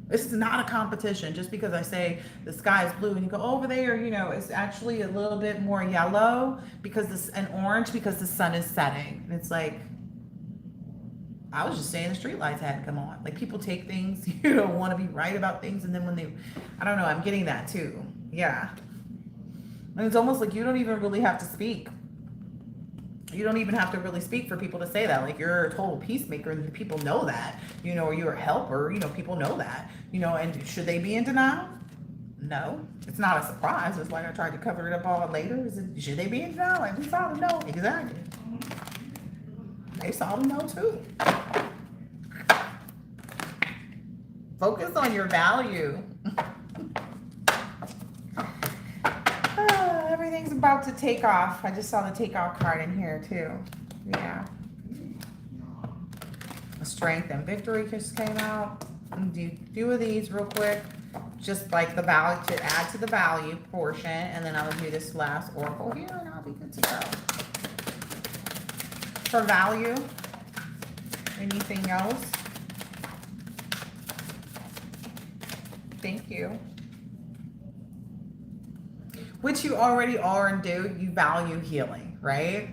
This is not a competition. Just because I say the sky is blue and you go over there, it's actually a little bit more yellow and orange because the sun is setting. And it's like, I was just saying the street lights hadn't come on. Like people take things, want to be right about things. And then I don't know, I'm getting that too. Yeah. And it's almost like you don't even really have to speak. You don't even have to really speak for people to say that. Like you're a total peacemaker, and people know that, or you're a helper, people know that, and should they be in denial? No, it's not a surprise. It's like I tried to cover it up all later. Should they be in denial? Like we saw the no. Exactly. They saw the no too. Focus on your value. Everything's about to take off. I just saw the takeoff card in here too. Yeah. Strength and victory just came out. Do two of these real quick. Just like the value, to add to the value portion. And then I'll do this last oracle here and I'll be good to go. For value, anything else? Thank you. Which you already are and do, you value healing, right?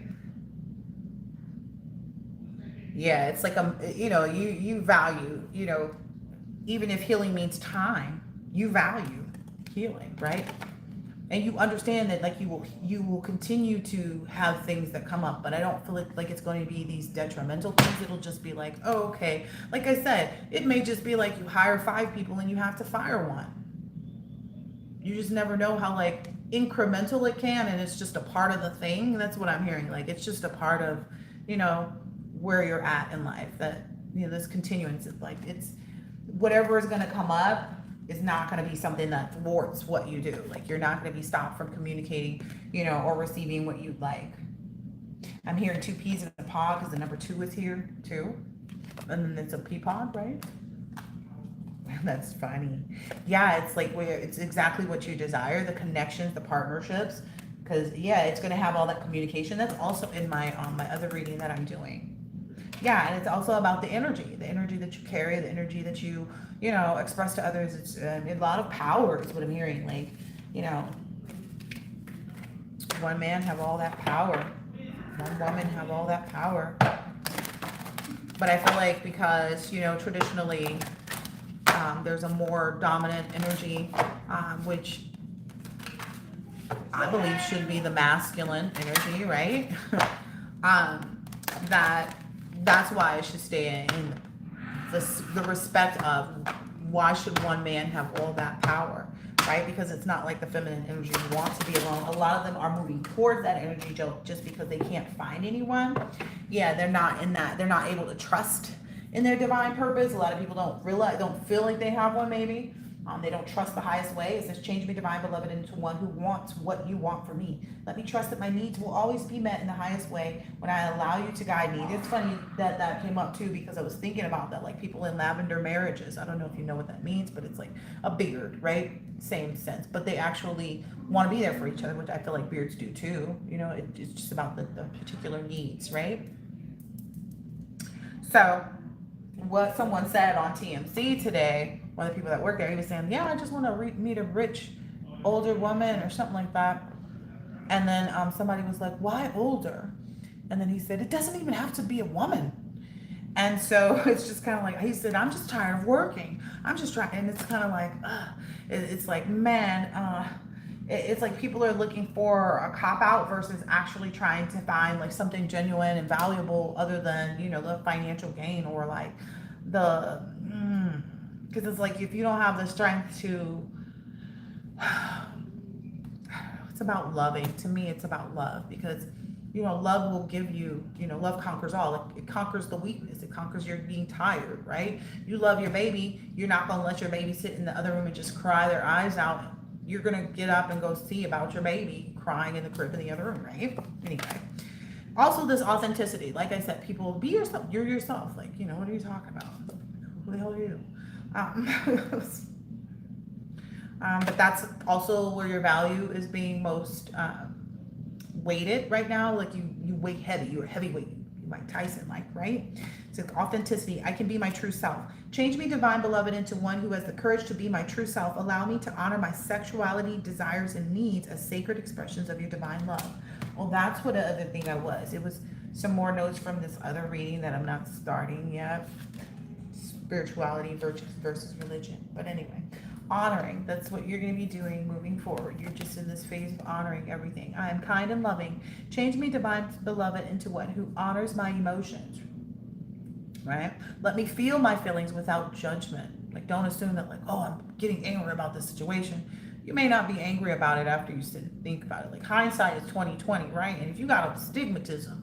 Yeah, it's like, you value, even if healing means time, you value healing, right? And you understand that like you will continue to have things that come up, but I don't feel like it's going to be these detrimental things. It'll just be like, oh, okay. Like I said, it may just be like you hire 5 people and you have to fire 1. You just never know how like incremental it can, and it's just a part of the thing. That's what I'm hearing. Like it's just a part of, where you're at in life. That this continuance is like, it's whatever is going to come up is not going to be something that thwarts what you do. Like you're not going to be stopped from communicating, or receiving what you'd like. I'm hearing 2 peas in a pod because the number 2 is here too. And then it's a pea pod, right? That's funny. Yeah, it's like where it's exactly what you desire, the connections, the partnerships. Because yeah, it's gonna have all that communication. That's also in my other reading that I'm doing. Yeah, and it's also about the energy that you carry, the energy that you express to others. It's a lot of power is what I'm hearing. Like, you know, one man have all that power, one woman have all that power. But I feel like because traditionally there's a more dominant energy, which I believe should be the masculine energy, right? um, that that's why it should stay in the respect of why should one man have all that power, right? Because it's not like the feminine energy wants to be alone. A lot of them are moving towards that energy just because they can't find anyone. Yeah, they're not in that. They're not able to trust in their divine purpose. A lot of people don't feel like they have one, maybe. They don't trust the highest way. It says, change me, divine beloved, into one who wants what you want for me. Let me trust that my needs will always be met in the highest way when I allow you to guide me. It's funny that that came up too, because I was thinking about that, like people in lavender marriages. I don't know if you know what that means, but it's like a beard, right? Same sense. But they actually want to be there for each other, which I feel like beards do too. It's just about the particular needs, right? So what someone said on TMC today, one of the people that work there, he was saying, yeah, I just want to meet a rich older woman or something like that. And then somebody was like, why older? And then he said, it doesn't even have to be a woman. And so it's just kind of like, he said, I'm just tired of working. I'm just trying. And it's kind of like, it's like, man, it's like people are looking for a cop out versus actually trying to find like something genuine and valuable other than, the financial gain or like the, because it's like if you don't have the strength to, it's about loving. To me, it's about love because, love will give you, love conquers all. It conquers the weakness. It conquers your being tired, right? You love your baby. You're not going to let your baby sit in the other room and just cry their eyes out. You're going to get up and go see about your baby crying in the crib in the other room, right? Anyway. Also, this authenticity. Like I said, people, be yourself. You're yourself. Like, what are you talking about? Who the hell are you? But that's also where your value is being most weighted right now. Like you weigh heavy. You're a heavyweight. You Mike Tyson, like, right? So authenticity. I can be my true self. Change me, divine beloved, into one who has the courage to be my true self. Allow me to honor my sexuality, desires, and needs as sacred expressions of your divine love. Well, that's what the other thing I was. It was some more notes from this other reading that I'm not starting yet. Spirituality versus religion. But anyway, honoring. That's what you're going to be doing moving forward. You're just in this phase of honoring everything. I am kind and loving. Change me, divine beloved, into one who honors my emotions. Right? Let me feel my feelings without judgment. Like, don't assume that, like, oh, I'm getting angry about this situation. You may not be angry about it after you sit and think about it. Like, hindsight is 20/20, right? And if you got astigmatism,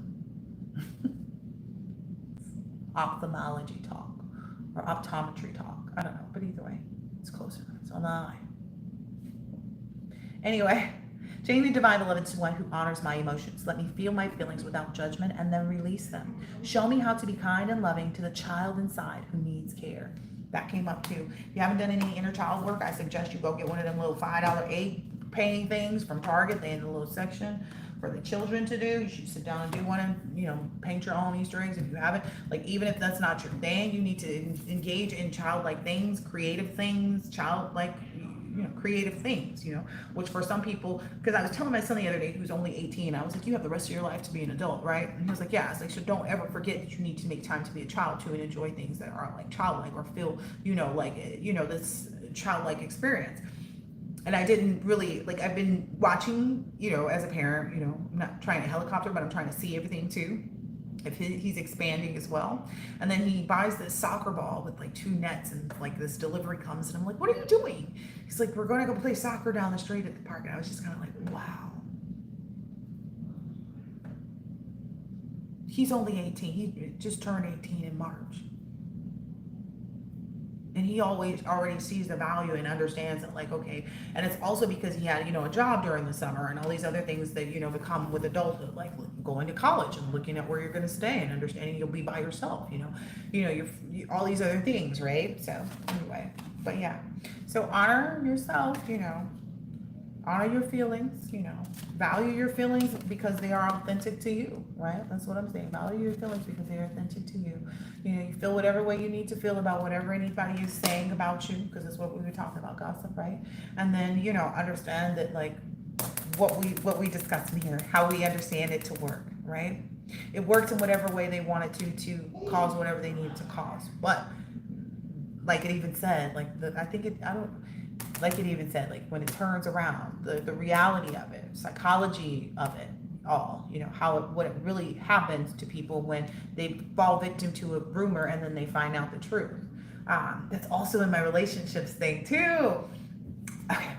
ophthalmology talk or optometry talk, I don't know, but either way, it's closer. It's on the eye. Anyway, change me, divine beloved, to one who honors my emotions. Let me feel my feelings without judgment and then release them. Show me how to be kind and loving to the child inside who needs care. That came up too. If you haven't done any inner child work, I suggest you go get one of them little $5 egg painting things from Target. They in the little section for the children to do. You should sit down and do one and, paint your own Easter eggs if you haven't. Like, even if that's not your thing, you need to engage in childlike things, creative things, childlike, creative things, which for some people, because I was telling my son the other day, who's only 18, I was like, you have the rest of your life to be an adult, right? And he was like, yeah. I was like, so don't ever forget that you need to make time to be a child too and enjoy things that are like childlike or feel, this childlike experience. And I didn't really, like, I've been watching, as a parent, I'm not trying to helicopter, but I'm trying to see everything too. If he's expanding as well. And then he buys this soccer ball with like 2 nets and like this delivery comes and I'm like, what are you doing? He's like, we're going to go play soccer down the street at the park. And I was just kind of like, wow. He's only 18. He just turned 18 in March. And he always already sees the value and understands that, like, okay. And it's also because he had, a job during the summer and all these other things that, become with adulthood, like going to college and looking at where you're going to stay and understanding you'll be by yourself, all these other things, right? So anyway, but yeah. So honor yourself, honor your feelings, value your feelings because they are authentic to you, right? That's what I'm saying. Value your feelings because they're authentic to you. You feel whatever way you need to feel about whatever anybody is saying about you, because that's what we were talking about, gossip, right? And then, understand that, like, what we discussed in here, how we understand it to work, right? It works in whatever way they want it to cause whatever they need to cause. But like it even said, like it even said, like when it turns around, the reality of it, psychology of it all, what it really happens to people when they fall victim to a rumor and then they find out the truth. That's also in my relationships thing too. Okay.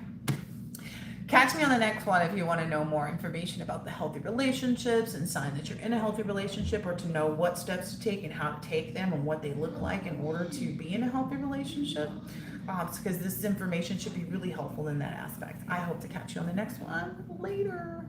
Catch me on the next one if you want to know more information about the healthy relationships and sign that you're in a healthy relationship, or to know what steps to take and how to take them and what they look like in order to be in a healthy relationship. Because this information should be really helpful in that aspect. I hope to catch you on the next one later.